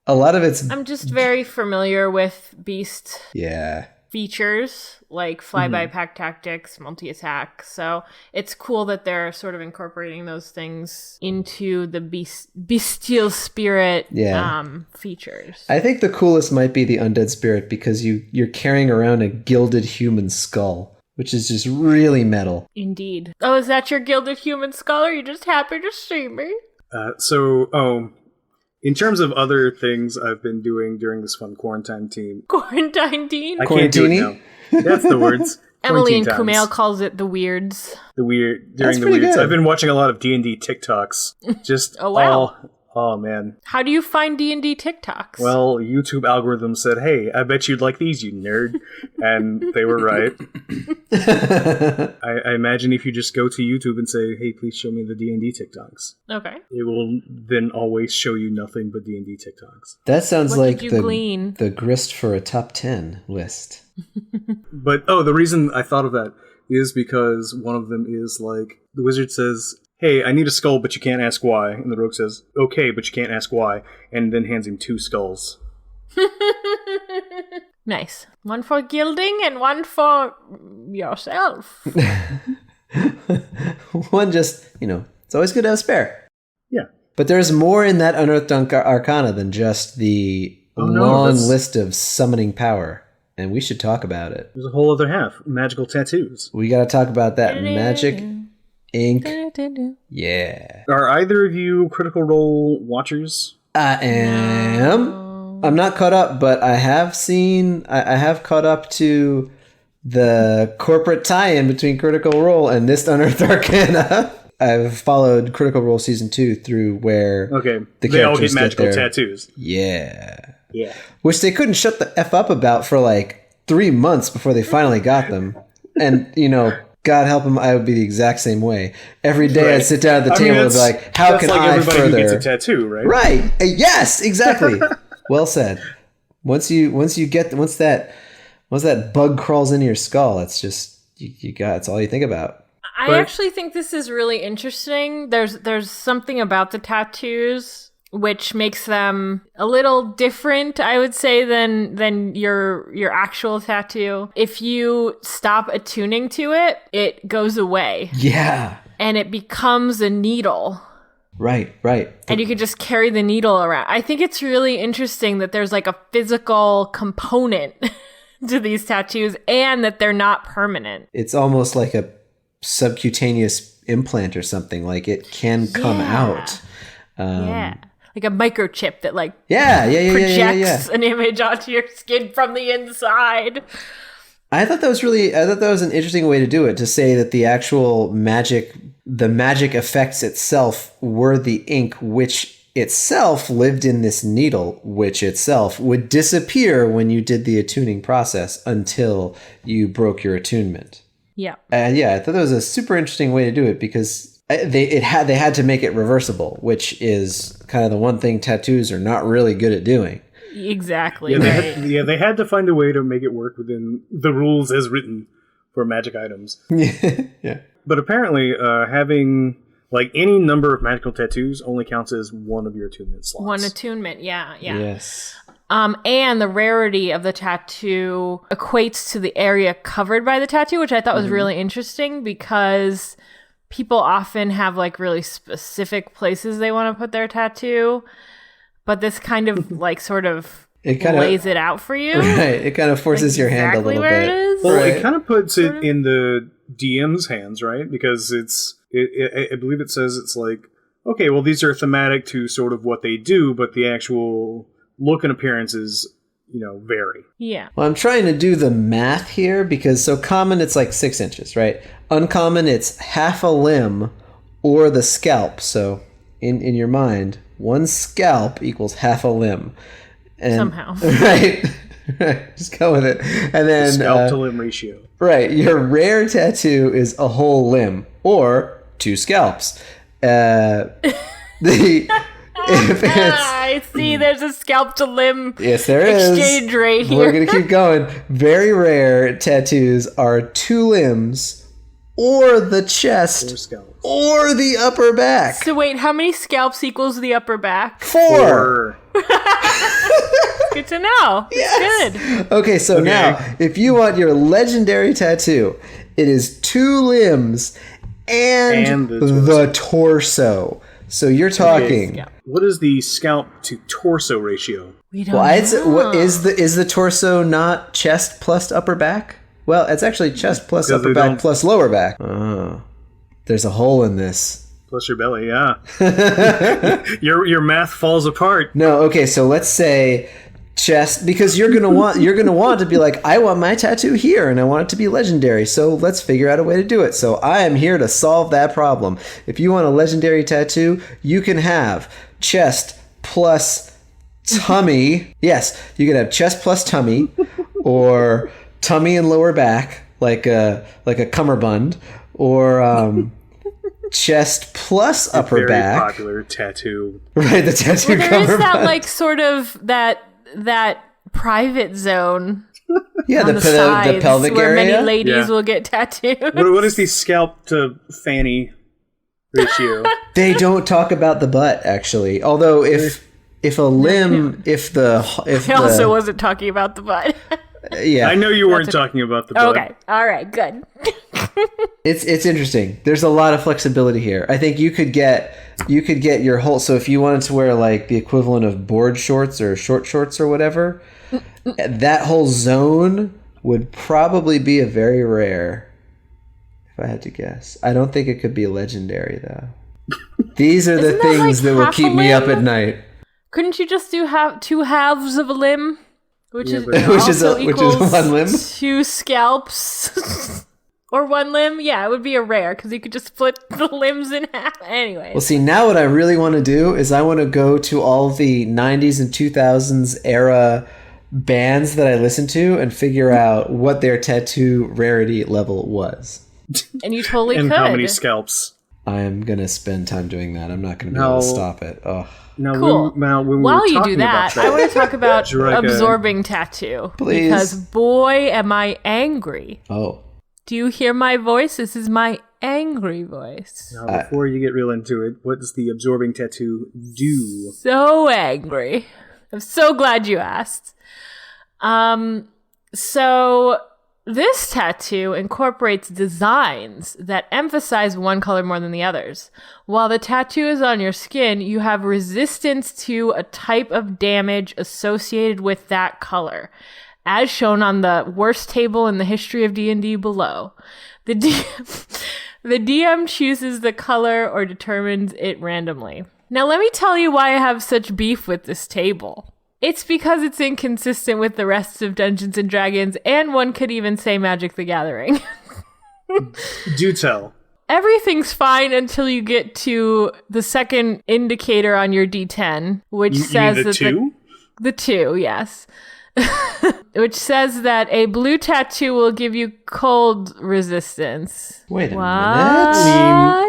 [SPEAKER 2] A lot of it's...
[SPEAKER 1] I'm just very familiar with beast features, like flyby pack tactics, multi-attack. So it's cool that they're sort of incorporating those things into the bestial spirit features.
[SPEAKER 2] I think the coolest might be the undead spirit because you're carrying around a gilded human skull, which is just really metal.
[SPEAKER 1] Indeed. Oh, is that your gilded human skull? Are you just happy to see me?
[SPEAKER 3] In terms of other things I've been doing during this fun quarantine team.
[SPEAKER 1] Quarantine teen?
[SPEAKER 3] I can't do it now. That's the words.
[SPEAKER 1] Emily and Kumail calls it the weirds.
[SPEAKER 3] During
[SPEAKER 2] That's
[SPEAKER 3] the
[SPEAKER 2] pretty
[SPEAKER 3] weirds.
[SPEAKER 2] good.
[SPEAKER 3] I've been watching a lot of D&D TikToks. Just
[SPEAKER 1] Oh, wow.
[SPEAKER 3] Oh, man.
[SPEAKER 1] How do you find D&D TikToks?
[SPEAKER 3] Well, YouTube algorithm said, hey, I bet you'd like these, you nerd. And they were right. I imagine if you just go to YouTube and say, hey, please show me the D&D TikToks.
[SPEAKER 1] Okay.
[SPEAKER 3] It will then always show you nothing but D&D TikToks.
[SPEAKER 2] That sounds
[SPEAKER 1] What
[SPEAKER 2] like
[SPEAKER 1] did you glean?
[SPEAKER 2] the grist for a top 10 list.
[SPEAKER 3] But, the reason I thought of that is because one of them is like, the wizard says, hey, I need a skull, but you can't ask why. And the rogue says, okay, but you can't ask why. And then hands him 2 skulls.
[SPEAKER 1] Nice. One for gilding and one for yourself.
[SPEAKER 2] One just, it's always good to have a spare.
[SPEAKER 3] Yeah.
[SPEAKER 2] But there's more in that Unearthed Arcana than just the long list of summoning power. And we should talk about it.
[SPEAKER 3] There's a whole other half. Magical tattoos.
[SPEAKER 2] We got to talk about that magic ink. Yeah.
[SPEAKER 3] Are either of you Critical Role watchers?
[SPEAKER 2] I am. No. I'm not caught up, but I have caught up to the corporate tie-in between Critical Role and this Unearthed Arcana. I've followed Critical Role Season 2 through where
[SPEAKER 3] they all get magical tattoos.
[SPEAKER 2] Yeah.
[SPEAKER 3] Yeah.
[SPEAKER 2] Which they couldn't shut the F up about for like 3 months before they finally got them. And, God help him, I would be the exact same way. Every day I'd sit down at the table and be like, how can I further... That's like everybody who gets a
[SPEAKER 3] tattoo, right?
[SPEAKER 2] Right. Yes, exactly. Well said. Once that bug crawls into your skull, it's just, it's all you think about.
[SPEAKER 1] I actually think this is really interesting. There's something about the tattoos which makes them a little different, I would say, than your actual tattoo. If you stop attuning to it, it goes away.
[SPEAKER 2] Yeah.
[SPEAKER 1] And it becomes a needle.
[SPEAKER 2] Right.
[SPEAKER 1] And you can just carry the needle around. I think it's really interesting that there's like a physical component to these tattoos and that they're not permanent.
[SPEAKER 2] It's almost like a subcutaneous implant or something. Like it can come out.
[SPEAKER 1] Like a microchip that
[SPEAKER 2] projects
[SPEAKER 1] an image onto your skin from the inside.
[SPEAKER 2] I thought that was an interesting way to do it, to say that the actual magic effects itself were the ink, which itself lived in this needle, which itself would disappear when you did the attuning process until you broke your attunement.
[SPEAKER 1] Yeah.
[SPEAKER 2] And I thought that was a super interesting way to do it because they had to make it reversible, which is kind of the one thing tattoos are not really good at doing.
[SPEAKER 1] Exactly.
[SPEAKER 3] They had to find a way to make it work within the rules as written for magic items.
[SPEAKER 2] Yeah.
[SPEAKER 3] But apparently, having like any number of magical tattoos only counts as one of your attunement slots.
[SPEAKER 1] One attunement, yeah.
[SPEAKER 2] Yes.
[SPEAKER 1] And the rarity of the tattoo equates to the area covered by the tattoo, which I thought was really interesting because people often have like really specific places they want to put their tattoo, but this kind of like sort of lays it out for you.
[SPEAKER 2] Right. It kind of forces your hand a little bit.
[SPEAKER 1] It is.
[SPEAKER 3] Well, it kind of puts it in the DM's hands, right? Because it's I believe it says it's like, okay, well, these are thematic to sort of what they do, but the actual look and appearances, vary.
[SPEAKER 1] Yeah.
[SPEAKER 2] Well, I'm trying to do the math here because so common, it's like 6 inches, right? Uncommon, it's half a limb or the scalp. So in your mind, one scalp equals half a limb. And,
[SPEAKER 1] somehow.
[SPEAKER 2] Right. Just go with it. And then
[SPEAKER 3] Scalp to limb ratio.
[SPEAKER 2] Right. Your rare tattoo is a whole limb or 2 scalps.
[SPEAKER 1] I see there's a scalp to limb exchange rate here.
[SPEAKER 2] We're going to keep going. Very rare tattoos are 2 limbs or the chest or the upper back.
[SPEAKER 1] So wait, how many scalps equals the upper back?
[SPEAKER 2] 4.
[SPEAKER 1] Good to know.
[SPEAKER 2] Yes.
[SPEAKER 1] Good.
[SPEAKER 2] Okay, so now, if you want your legendary tattoo, it is 2 limbs and the torso. So you're talking.
[SPEAKER 3] What is the scalp to torso ratio?
[SPEAKER 1] We don't know.
[SPEAKER 2] What is the torso not chest plus upper back? Well, it's actually chest plus upper back plus lower back. Oh, there's a hole in this.
[SPEAKER 3] Plus your belly, yeah. Your math falls apart.
[SPEAKER 2] No, okay, so let's say chest, because you're gonna want to be like, I want my tattoo here and I want it to be legendary, so let's figure out a way to do it. So I am here to solve that problem. If you want a legendary tattoo, you can have chest plus tummy. Yes, you can have chest plus tummy, or tummy and lower back, like a cummerbund, or chest plus upper back.
[SPEAKER 3] Very popular tattoo.
[SPEAKER 2] Right, the tattoo cummerbund.
[SPEAKER 1] There is that like sort of that private zone.
[SPEAKER 2] Yeah,
[SPEAKER 1] on
[SPEAKER 2] the
[SPEAKER 1] sides
[SPEAKER 2] pelvic
[SPEAKER 1] where
[SPEAKER 2] area.
[SPEAKER 1] many ladies will get tattooed.
[SPEAKER 3] What is the scalp to fanny ratio?
[SPEAKER 2] They don't talk about the butt actually. Although if a limb, if
[SPEAKER 1] I also wasn't talking about the butt.
[SPEAKER 2] Yeah,
[SPEAKER 3] I know you weren't talking about the butt.
[SPEAKER 1] Okay, all right, good.
[SPEAKER 2] It's interesting. There's a lot of flexibility here. I think you could get your whole. So if you wanted to wear like the equivalent of board shorts or short shorts or whatever, that whole zone would probably be a very rare. If I had to guess, I don't think it could be legendary though. These are the things that will keep me up at night.
[SPEAKER 1] Couldn't you just do 2 halves of a limb, which is
[SPEAKER 2] one limb,
[SPEAKER 1] 2 scalps, or 1 limb? Yeah, it would be a rare because you could just split the limbs in half. Anyway.
[SPEAKER 2] Well, see, now what I really want to do is I want to go to all the 90s and 2000s era bands that I listened to and figure out what their tattoo rarity level was.
[SPEAKER 1] And you totally
[SPEAKER 3] and
[SPEAKER 1] could.
[SPEAKER 3] how many scalps?
[SPEAKER 2] I'm going to spend time doing that. I'm not going to be able to stop it. Oh.
[SPEAKER 3] Now,
[SPEAKER 1] cool. While you do that, I want to talk about
[SPEAKER 3] Jerika.
[SPEAKER 1] absorbing tattoo.
[SPEAKER 2] Please.
[SPEAKER 1] Because boy, am I angry.
[SPEAKER 2] Oh.
[SPEAKER 1] Do you hear my voice? This is my angry voice.
[SPEAKER 3] Now, before you get real into it, what does the absorbing tattoo do?
[SPEAKER 1] So angry. I'm so glad you asked. So this tattoo incorporates designs that emphasize one color more than the others. While the tattoo is on your skin, you have resistance to a type of damage associated with that color, as shown on the worst table in the history of D&D below. The DM chooses the color or determines it randomly. Now let me tell you why I have such beef with this table. It's because it's inconsistent with the rest of Dungeons & Dragons, and one could even say Magic the Gathering.
[SPEAKER 3] Do tell.
[SPEAKER 1] Everything's fine until you get to the second indicator on your D10, which says
[SPEAKER 3] mean the
[SPEAKER 1] that
[SPEAKER 3] 2?
[SPEAKER 1] The 2, yes. Which says that a blue tattoo will give you cold resistance.
[SPEAKER 2] Wait a minute.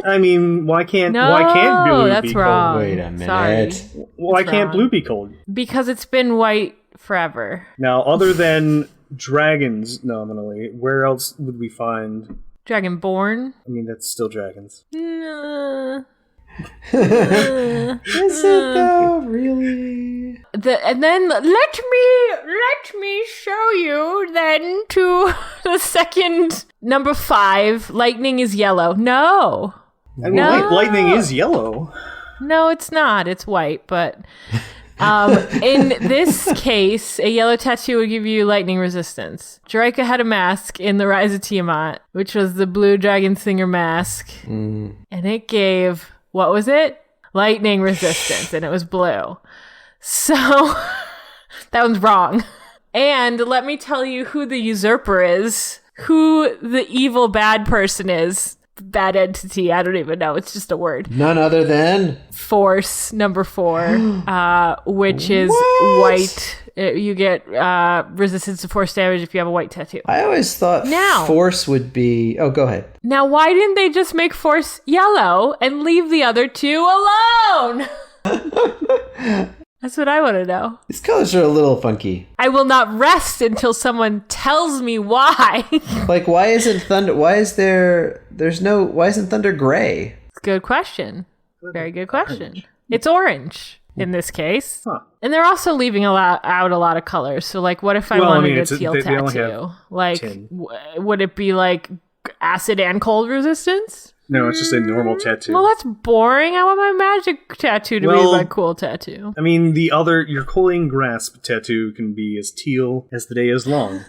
[SPEAKER 3] I mean, why can't blue
[SPEAKER 1] that's
[SPEAKER 3] be
[SPEAKER 1] wrong.
[SPEAKER 3] cold?
[SPEAKER 2] Wait a minute.
[SPEAKER 1] Sorry.
[SPEAKER 3] Why can't blue be cold?
[SPEAKER 1] Because it's been white forever.
[SPEAKER 3] Now, other than dragons, nominally, where else would we find?
[SPEAKER 1] Dragonborn?
[SPEAKER 3] I mean, that's still dragons.
[SPEAKER 2] Is it though? Really?
[SPEAKER 1] And then let me show you then to the second number 5. Lightning is yellow.
[SPEAKER 3] I mean, lightning is yellow.
[SPEAKER 1] No, it's not. It's white, but In this case, a yellow tattoo would give you lightning resistance. Jerika had a mask in The Rise of Tiamat, which was the blue dragon singer mask. And it gave, what was it? Lightning resistance, and it was blue. So, that one's wrong. And let me tell you who the usurper is, who the evil bad person is. Bad entity, I don't even know. It's just a word.
[SPEAKER 2] None other than
[SPEAKER 1] Force, number 4, which is white. You get resistance to force damage if you have a white tattoo.
[SPEAKER 2] I always thought Force would be... Oh, go ahead.
[SPEAKER 1] Now, why didn't they just make Force yellow and leave the other 2 alone? That's what I want to know.
[SPEAKER 2] These colors are a little funky.
[SPEAKER 1] I will not rest until someone tells me why.
[SPEAKER 2] Like, why isn't Thunder... Why isn't Thunder gray?
[SPEAKER 1] Good question. Very good question. It's orange in this case. Huh. And they're also leaving out a lot of colors. So, like, what if I wanted a teal tattoo? Like, would it be, like, acid and cold resistance?
[SPEAKER 3] No, it's just a normal tattoo.
[SPEAKER 1] Well, that's boring. I want my magic tattoo to be my cool tattoo.
[SPEAKER 3] I mean, your Coiling Grasp tattoo can be as teal as the day is long.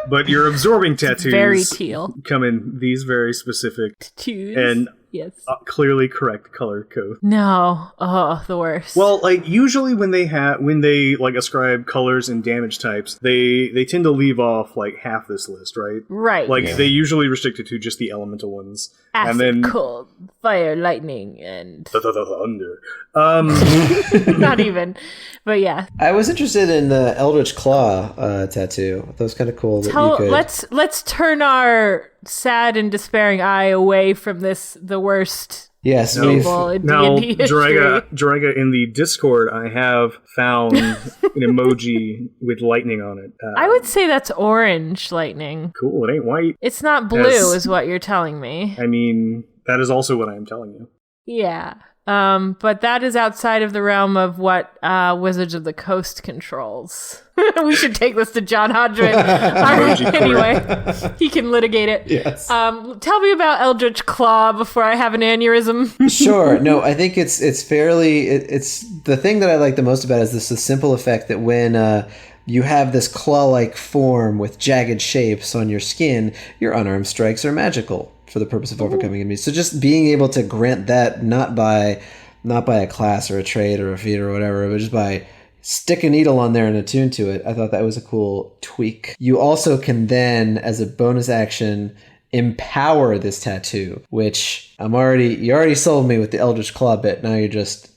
[SPEAKER 3] But your absorbing tattoos
[SPEAKER 1] very teal.
[SPEAKER 3] Come in these very specific
[SPEAKER 1] tattoos.
[SPEAKER 3] And
[SPEAKER 1] yes.
[SPEAKER 3] Clearly correct color code.
[SPEAKER 1] No. Oh, the worst.
[SPEAKER 3] Well, like usually when they like ascribe colors and damage types, they tend to leave off like half this list, right?
[SPEAKER 1] Right.
[SPEAKER 3] Like they usually restrict it to just the elemental ones.
[SPEAKER 1] Acid,
[SPEAKER 3] and then
[SPEAKER 1] cold, fire, lightning, and
[SPEAKER 3] thunder.
[SPEAKER 1] Not even. But yeah.
[SPEAKER 2] I was interested in the Eldritch Claw tattoo. That was kind of cool.
[SPEAKER 1] Let's turn our sad and despairing eye away from the worst.
[SPEAKER 2] Yes,
[SPEAKER 1] evil in D&D history.
[SPEAKER 3] Jerika, in the Discord, I have found an emoji with lightning on it.
[SPEAKER 1] I would say that's orange lightning.
[SPEAKER 3] Cool, it ain't white.
[SPEAKER 1] It's not blue, is what you're telling me.
[SPEAKER 3] I mean, that is also what I am telling you.
[SPEAKER 1] Yeah. But that is outside of the realm of what Wizards of the Coast controls. We should take this to John Hodgman. Anyway, he can litigate it.
[SPEAKER 2] Yes.
[SPEAKER 1] Tell me about Eldritch Claw before I have an aneurysm.
[SPEAKER 2] Sure. No, I think it's fairly... It's the thing that I like the most about it is the simple effect that when... you have this claw-like form with jagged shapes on your skin, your unarmed strikes are magical for the purpose of overcoming enemies. So just being able to grant that not by a class or a trait or a feat or whatever, but just by stick a needle on there and attune to it, I thought that was a cool tweak. You also can then, as a bonus action, empower this tattoo, which you already sold me with the Eldritch Claw bit. Now you're just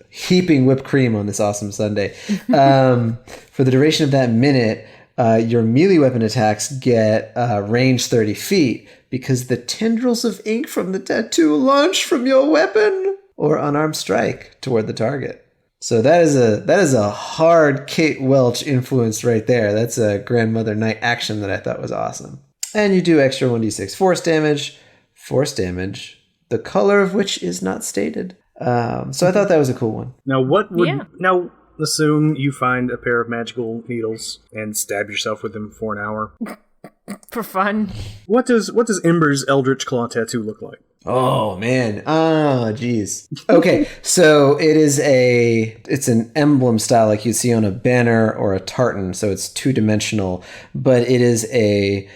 [SPEAKER 2] heaping whipped cream on this awesome sundae. For the duration of that minute, your melee weapon attacks get range 30 feet because the tendrils of ink from the tattoo launch from your weapon or unarmed strike toward the target. So that is a hard Kate Welch influence right there. That's a Grandmother Night action that I thought was awesome. And you do extra 1d6 force damage, the color of which is not stated. So I thought that was a cool one.
[SPEAKER 3] Now, now assume you find a pair of magical needles and stab yourself with them for an hour.
[SPEAKER 1] For fun.
[SPEAKER 3] What does Embers' Eldritch Claw tattoo look like?
[SPEAKER 2] Oh man. Geez. Okay, so it's an emblem style like you'd see on a banner or a tartan, so it's 2-dimensional, but it is a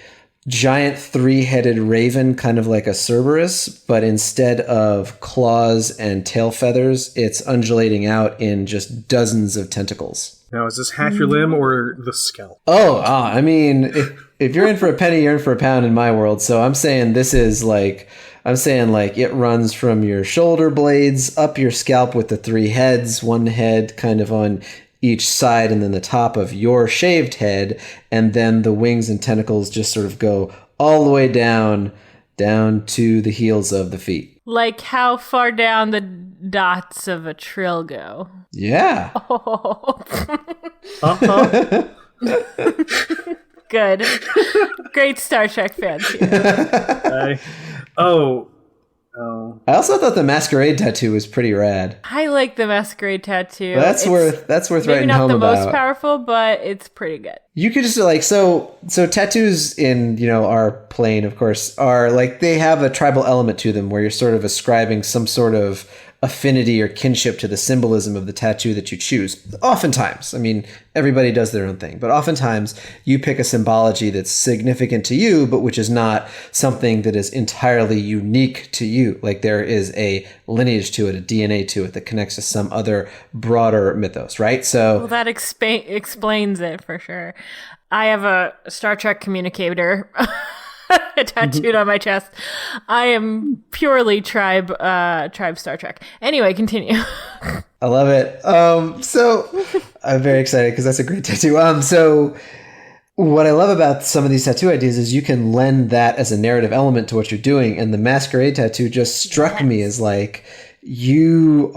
[SPEAKER 2] giant 3-headed raven, kind of like a Cerberus, but instead of claws and tail feathers, it's undulating out in just dozens of tentacles.
[SPEAKER 3] Now, is this half your limb or the scalp?
[SPEAKER 2] I mean, if you're in for a penny, you're in for a pound in my world. So I'm saying it runs from your shoulder blades up your scalp with the 3 heads, one head kind of on each side, and then the top of your shaved head, and then the wings and tentacles just sort of go all the way down to the heels of the feet. Like
[SPEAKER 1] how far down the dots of a trill go.
[SPEAKER 2] Yeah.
[SPEAKER 1] Oh. Good. Great Star Trek fans here.
[SPEAKER 2] I also thought the masquerade tattoo was pretty rad.
[SPEAKER 1] I like the masquerade tattoo.
[SPEAKER 2] That's worth writing home about.
[SPEAKER 1] Maybe not the most powerful, but it's pretty good.
[SPEAKER 2] You could just like so tattoos in, you know, our plane, of course, are like they have a tribal element to them where you're sort of ascribing some sort of affinity or kinship to the symbolism of the tattoo that you choose. Oftentimes, I mean, everybody does their own thing, but oftentimes you pick a symbology that's significant to you, but which is not something that is entirely unique to you. Like there is a lineage to it, a DNA to it that connects to some other broader mythos, right? So
[SPEAKER 1] well, that explains it for sure. I have a Star Trek communicator tattooed on my chest. I am purely tribe Star Trek. Anyway, continue.
[SPEAKER 2] I love it. So I'm very excited because that's a great tattoo. So what I love about some of these tattoo ideas is you can lend that as a narrative element to what you're doing. And the masquerade tattoo just struck me as like, you're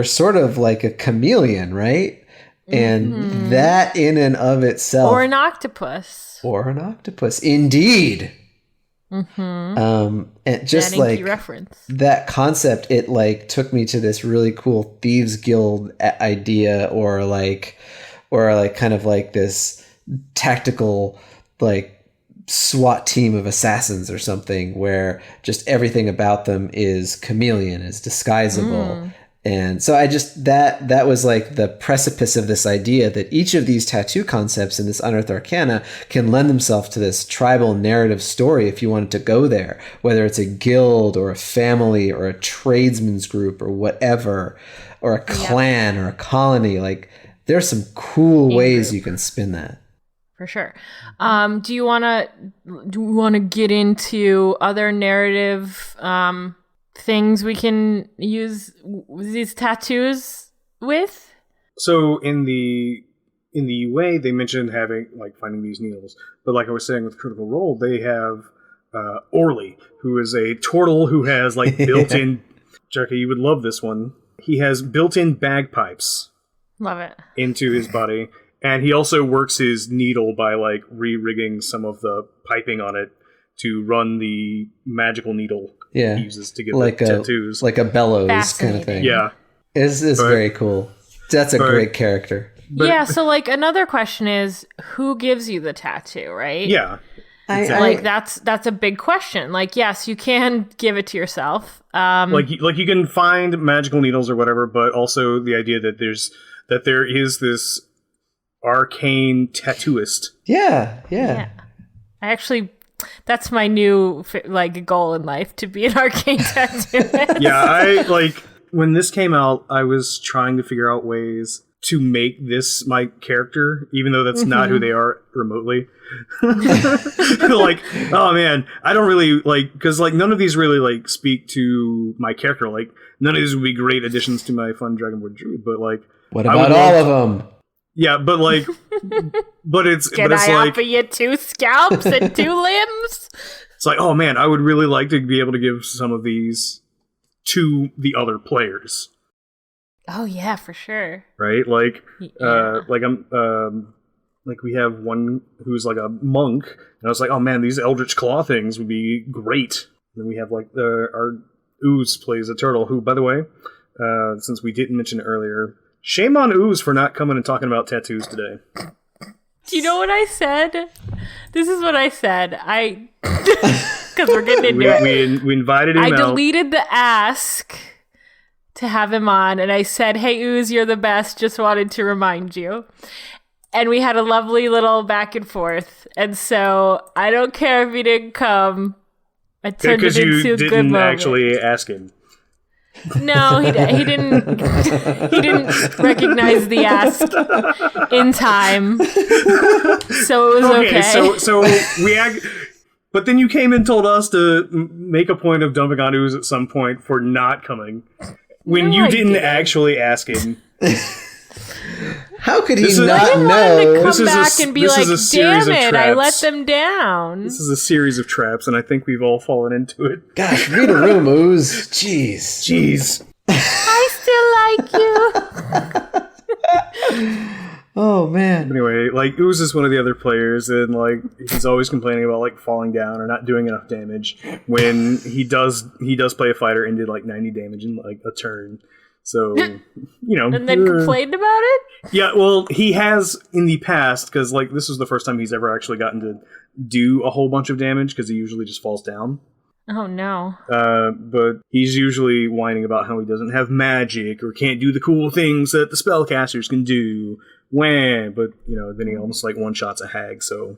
[SPEAKER 2] sort of like a chameleon, right? And that in and of itself.
[SPEAKER 1] Or an octopus.
[SPEAKER 2] Indeed. And just
[SPEAKER 1] that
[SPEAKER 2] like
[SPEAKER 1] reference.
[SPEAKER 2] That concept, it like took me to this really cool Thieves Guild idea, or kind of like this tactical like SWAT team of assassins or something, where just everything about them is chameleon, is disguisable. And so I just, that was like the precipice of this idea that each of these tattoo concepts in this Unearthed Arcana can lend themselves to this tribal narrative story if you wanted to go there, whether it's a guild or a family or a tradesman's group or whatever, or a clan or a colony. Like there's some cool ways you can spin that.
[SPEAKER 1] For sure. Do you want to get into other narrative things we can use these tattoos with?
[SPEAKER 3] So in the UA, they mentioned finding these needles, but like I was saying with Critical Role, they have Orly, who is a turtle who has like built-in. Jerika, you would love this one. He has built-in bagpipes.
[SPEAKER 1] Love it.
[SPEAKER 3] Into his body, and he also works his needle by like re-rigging some of the piping on it to run the magical needle he uses to get like the tattoos.
[SPEAKER 2] Like a bellows kind of thing.
[SPEAKER 3] Yeah.
[SPEAKER 2] It's very cool. That's a great character.
[SPEAKER 1] So like another question is, who gives you the tattoo, right?
[SPEAKER 3] Yeah.
[SPEAKER 1] Like that's a big question. Like, yes, you can give it to yourself.
[SPEAKER 3] Like you can find magical needles or whatever, but also the idea that there is this arcane tattooist.
[SPEAKER 2] Yeah.
[SPEAKER 1] I actually, that's my new like goal in life, to be an arcane tattooist.
[SPEAKER 3] Yeah, I like when this came out, I was trying to figure out ways to make this my character, even though that's not who they are remotely. Like, oh man, I don't really like, because like none of these really like speak to my character. Like none of these would be great additions to my fun Dragonborn Druid, but like,
[SPEAKER 2] what about all of them?
[SPEAKER 3] Yeah, but like,
[SPEAKER 1] Can I offer you 2 scalps and 2 limbs?
[SPEAKER 3] It's like, oh man, I would really like to be able to give some of these to the other players.
[SPEAKER 1] Oh yeah, for sure.
[SPEAKER 3] Right, like, like we have one who's like a monk, and I was like, oh man, these Eldritch Claw things would be great. And then we have like our Ooze plays a turtle, who, by the way, since we didn't mention it earlier, shame on Ooze for not coming and talking about tattoos today.
[SPEAKER 1] Do you know what I said? This is what I said. Because we're getting into it.
[SPEAKER 3] We invited him out.
[SPEAKER 1] I deleted the ask to have him on, and I said, hey, Ooze, you're the best. Just wanted to remind you. And we had a lovely little back and forth. And so I don't care if he didn't come. I turned it into a good moment. Because you didn't
[SPEAKER 3] actually ask him.
[SPEAKER 1] No, he didn't. He didn't recognize the ask in time, so it was okay.
[SPEAKER 3] So we but then you came and told us to make a point of dumping on Ooze at some point for not coming when you didn't actually ask him.
[SPEAKER 2] How could he not know?
[SPEAKER 1] Come back and be like, damn it, I let them down.
[SPEAKER 3] This is a series of traps, and I think we've all fallen into it.
[SPEAKER 2] Gosh, read a room, Ooze. Jeez.
[SPEAKER 1] I still like you.
[SPEAKER 2] Oh, man.
[SPEAKER 3] Anyway, like, Ooze is one of the other players, and, like, he's always complaining about, like, falling down or not doing enough damage when he does play a fighter and did, like, 90 damage in, like, a turn. So, you know.
[SPEAKER 1] And then complained about it?
[SPEAKER 3] Yeah, well, he has in the past, because, like, this is the first time he's ever actually gotten to do a whole bunch of damage, because he usually just falls down.
[SPEAKER 1] Oh, no.
[SPEAKER 3] But he's usually whining about how he doesn't have magic, or can't do the cool things that the spellcasters can do. But, you know, then he almost, like, one-shots a hag, so...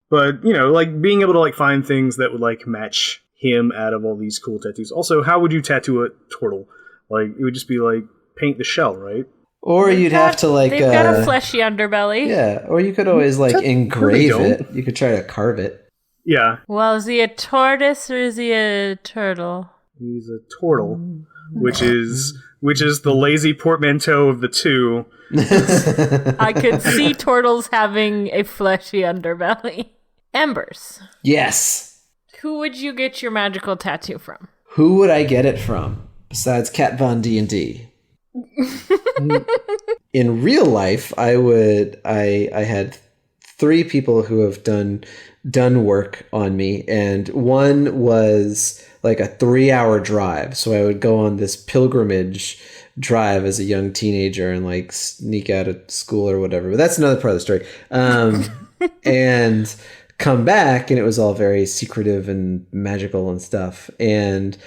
[SPEAKER 3] But, you know, like, being able to, like, find things that would, like, match him out of all these cool tattoos. Also, how would you tattoo a turtle? Like, it would just be, like, paint the shell, right?
[SPEAKER 2] Or you'd have to, like...
[SPEAKER 1] They've got a fleshy underbelly.
[SPEAKER 2] Yeah, or you could always, like, engrave it. You could try to carve it.
[SPEAKER 3] Yeah.
[SPEAKER 1] Well, is he a tortoise or is he a turtle?
[SPEAKER 3] He's a turtle, which is the lazy portmanteau of the two.
[SPEAKER 1] I could see turtles having a fleshy underbelly. Embers.
[SPEAKER 2] Yes.
[SPEAKER 1] Who would you get your magical tattoo from?
[SPEAKER 2] Who would I get it from besides Kat Von D&D? In real life, I had 3 people who have done work on me, and one was like a 3-hour drive. So I would go on this pilgrimage drive as a young teenager and like sneak out of school or whatever. But that's another part of the story. And come back, and it was all very secretive and magical and stuff. And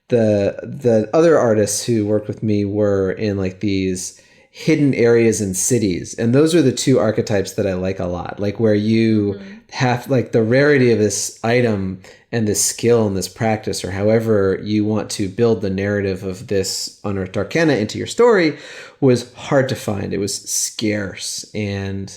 [SPEAKER 2] the other artists who worked with me were in like these hidden areas in cities, and those are the 2 archetypes that I like a lot, like where you have like the rarity of this item and this skill and this practice, or however you want to build the narrative of this Unearthed Arcana into your story, was hard to find. It was scarce, and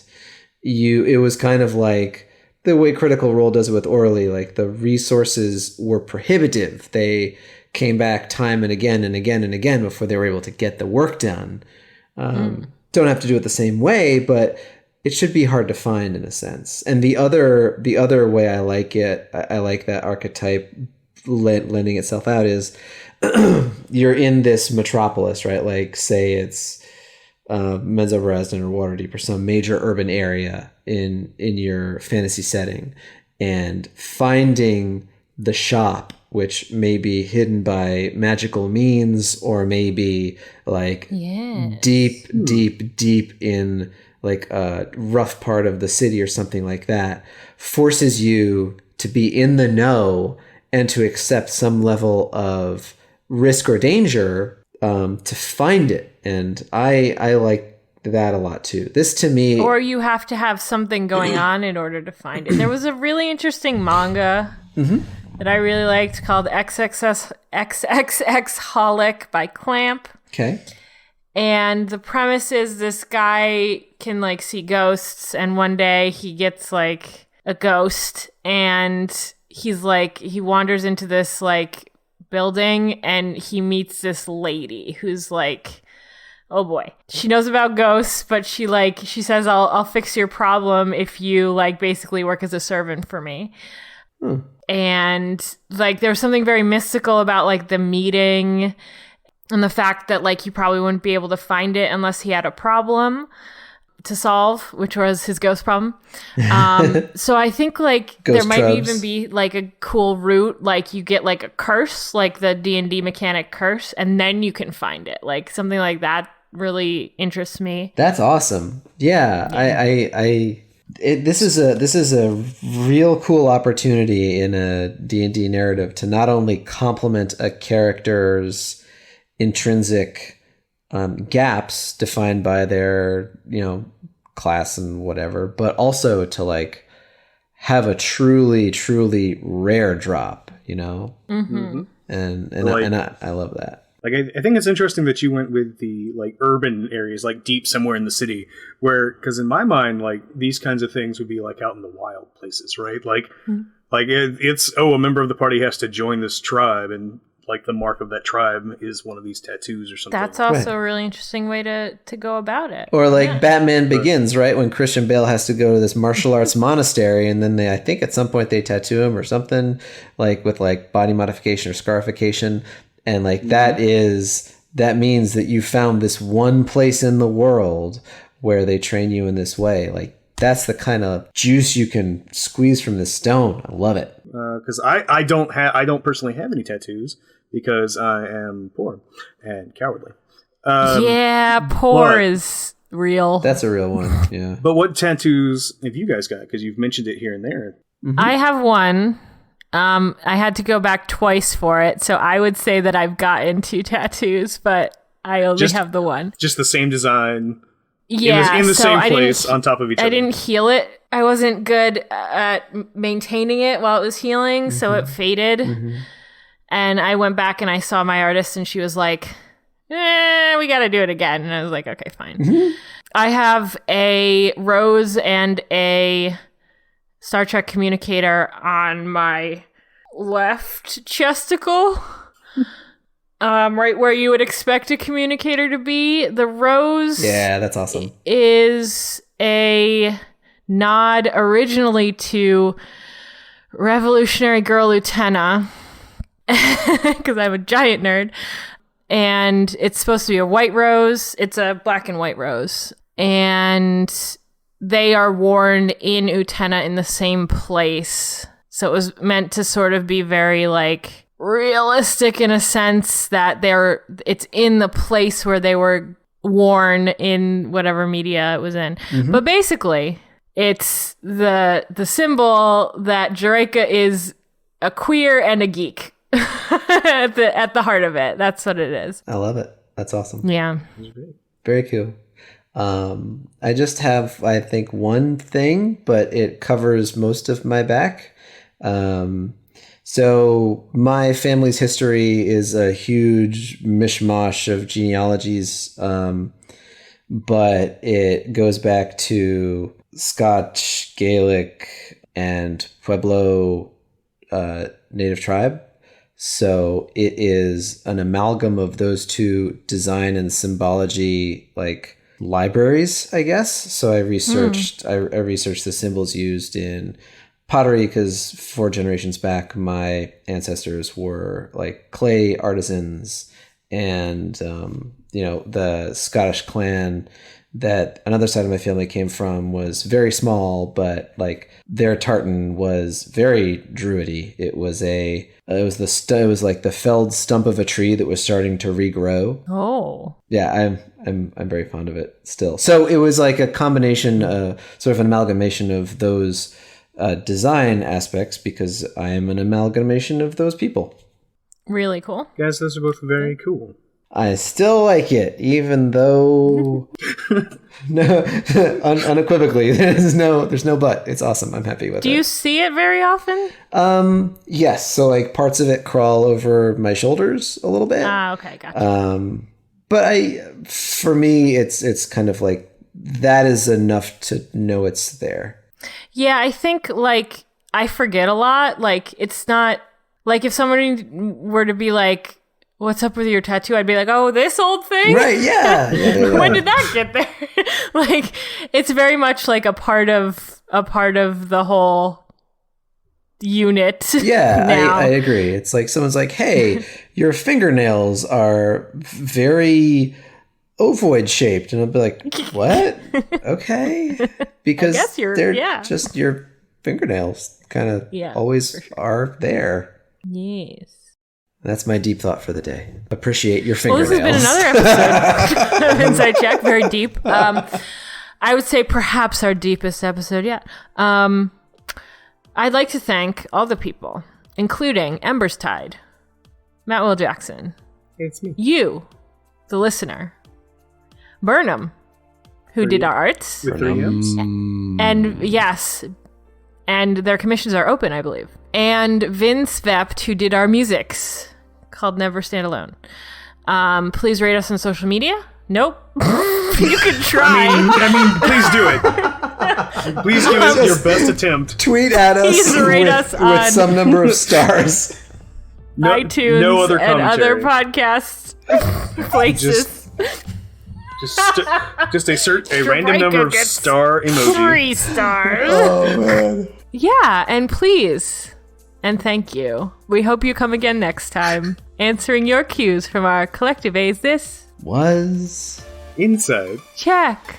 [SPEAKER 2] it was kind of like the way Critical Role does it with Orally. Like, the resources were prohibitive. They came back time and again and again and again before they were able to get the work done. Don't have to do it the same way, but it should be hard to find in a sense. And the other way I like it, I like that archetype lending itself out, is you're in this metropolis, right? Like, say it's Menzo Berezden or Waterdeep or some major urban area in your fantasy setting, and finding the shop, which may be hidden by magical means, or maybe like deep in like a rough part of the city or something like that, forces you to be in the know and to accept some level of risk or danger to find it. And I like that a lot too. This to me...
[SPEAKER 1] Or you have to have something going on in order to find it. There was a really interesting manga that I really liked called XXX Holic by Clamp.
[SPEAKER 2] Okay.
[SPEAKER 1] And the premise is this guy can like see ghosts, and one day he gets like a ghost, and he wanders into this like building, and he meets this lady who's like, oh boy, she knows about ghosts, but she says, I'll fix your problem if you like basically work as a servant for me. And like there's something very mystical about like the meeting, and the fact that like he probably wouldn't be able to find it unless he had a problem to solve, which was his ghost problem. So I think like there might even be like a cool route, like you get like a curse, like the D&D mechanic curse, and then you can find it. Like something like that really interests me.
[SPEAKER 2] That's awesome. Yeah. This is a real cool opportunity in a D&D narrative to not only complement a character's intrinsic gaps defined by their, class and whatever, but also to like have a truly, truly rare drop, And I love that.
[SPEAKER 3] Like, I think it's interesting that you went with the like urban areas, like deep somewhere in the city, because in my mind, like these kinds of things would be like out in the wild places, right? Like, it's a member of the party has to join this tribe, and like the mark of that tribe is one of these tattoos or something.
[SPEAKER 1] That's also a really interesting way to go about it.
[SPEAKER 2] Or like Batman Begins, right? When Christian Bale has to go to this martial arts monastery, and then I think at some point they tattoo him or something, like with like body modification or scarification. And like that means that you found this one place in the world where they train you in this way. Like that's the kind of juice you can squeeze from the stone. I love it.
[SPEAKER 3] Because I don't personally have any tattoos, because I am poor and cowardly.
[SPEAKER 1] Yeah, poor is real.
[SPEAKER 2] That's a real one, yeah.
[SPEAKER 3] But what tattoos have you guys got? Because you've mentioned it here and there.
[SPEAKER 2] Mm-hmm.
[SPEAKER 1] I have one. I had to go back twice for it, so I would say that I've gotten 2 tattoos, but I only have the one.
[SPEAKER 3] Just the same design.
[SPEAKER 1] Yeah,
[SPEAKER 3] in the
[SPEAKER 1] so
[SPEAKER 3] same place on top of each other.
[SPEAKER 1] I didn't heal it. I wasn't good at maintaining it while it was healing, so it faded. Mm-hmm. And I went back and I saw my artist, and she was like, we got to do it again. And I was like, okay, fine. Mm-hmm. I have a rose and a Star Trek communicator on my left chesticle. Right where you would expect a communicator to be. The rose,
[SPEAKER 2] yeah, that's awesome,
[SPEAKER 1] is a nod originally to Revolutionary Girl Utena, because I'm a giant nerd. And it's supposed to be a white rose. It's a black and white rose. And they are worn in Utena in the same place. So it was meant to sort of be very, like, realistic in a sense that it's in the place where they were worn in whatever media it was in. Mm-hmm. But basically, it's the symbol that Jerika is a queer and a geek at the heart of it. That's what it is.
[SPEAKER 2] I love it. That's awesome.
[SPEAKER 1] Yeah.
[SPEAKER 2] Very cool. I just have, I think, one thing, but it covers most of my back. So my family's history is a huge mishmash of genealogies, but it goes back to Scotch, Gaelic, and Pueblo native tribe. So it is an amalgam of those two design and symbology, like, libraries, I guess. So I researched the symbols used in pottery, because 4 generations back, my ancestors were like clay artisans, and the Scottish clan that another side of my family came from was very small, but like their tartan was very druidy. It was like the felled stump of a tree that was starting to regrow.
[SPEAKER 1] Oh,
[SPEAKER 2] yeah, I'm very fond of it still. So it was like a combination, sort of an amalgamation of those design aspects, because I am an amalgamation of those people.
[SPEAKER 1] Really cool.
[SPEAKER 3] Guys, those are both very cool.
[SPEAKER 2] I still like it, even though no, unequivocally, there's no but. It's awesome. I'm happy with it.
[SPEAKER 1] Do you see it very often?
[SPEAKER 2] Yes. So like parts of it crawl over my shoulders a little bit.
[SPEAKER 1] Okay, gotcha.
[SPEAKER 2] But for me, it's kind of like that is enough to know it's there.
[SPEAKER 1] Yeah, I think, like, I forget a lot. Like, it's not, like, if somebody were to be like, what's up with your tattoo? I'd be like, oh, this old thing?
[SPEAKER 2] Right, yeah.
[SPEAKER 1] When did that get there? Like, it's very much like a part of the whole unit.
[SPEAKER 2] Yeah,
[SPEAKER 1] now.
[SPEAKER 2] I agree. It's like someone's like, hey, your fingernails are very ovoid shaped, and I'll be like, what? Okay, because they're just your fingernails kind of always are there.
[SPEAKER 1] Yes.
[SPEAKER 2] That's my deep thought for the day. Appreciate your fingernails.
[SPEAKER 1] Well, this has been another episode of Inside Check. Very deep. I would say perhaps our deepest episode yet. I'd like to thank all the people, including Embers Tide, Matt Will Jackson,
[SPEAKER 3] it's me,
[SPEAKER 1] you, the listener, Burnham, who did our arts,
[SPEAKER 3] with 3 M's.
[SPEAKER 1] And yes, and their commissions are open, I believe, and Vince Vept, who did our musics, called Never Stand Alone. Please rate us on social media. Nope. You could try.
[SPEAKER 3] I mean, please do it. Please give us your best attempt.
[SPEAKER 2] Tweet at us, with some number of stars.
[SPEAKER 1] iTunes,
[SPEAKER 3] no other
[SPEAKER 1] and other
[SPEAKER 3] commentary.
[SPEAKER 1] podcast places.
[SPEAKER 3] Just a random number of star emoji.
[SPEAKER 1] 3 stars.
[SPEAKER 2] Oh, man.
[SPEAKER 1] Yeah, and please, and thank you. We hope you come again next time, answering your cues from our collective A's. This
[SPEAKER 2] was
[SPEAKER 3] Inside
[SPEAKER 1] Check.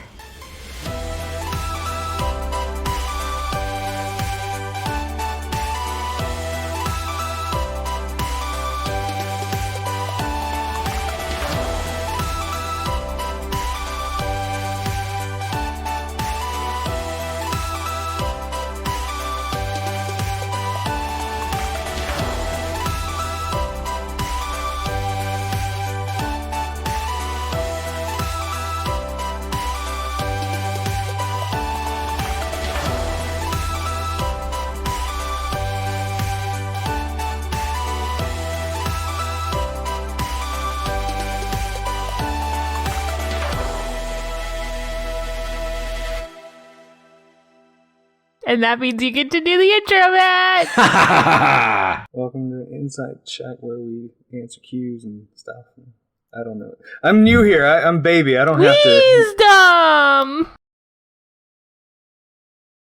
[SPEAKER 1] And that means you get to do the intro, Matt!
[SPEAKER 3] Welcome to Inside Chat, where we answer cues and stuff. I don't know. I'm new here. I'm baby. I don't have to...
[SPEAKER 1] Wisdom!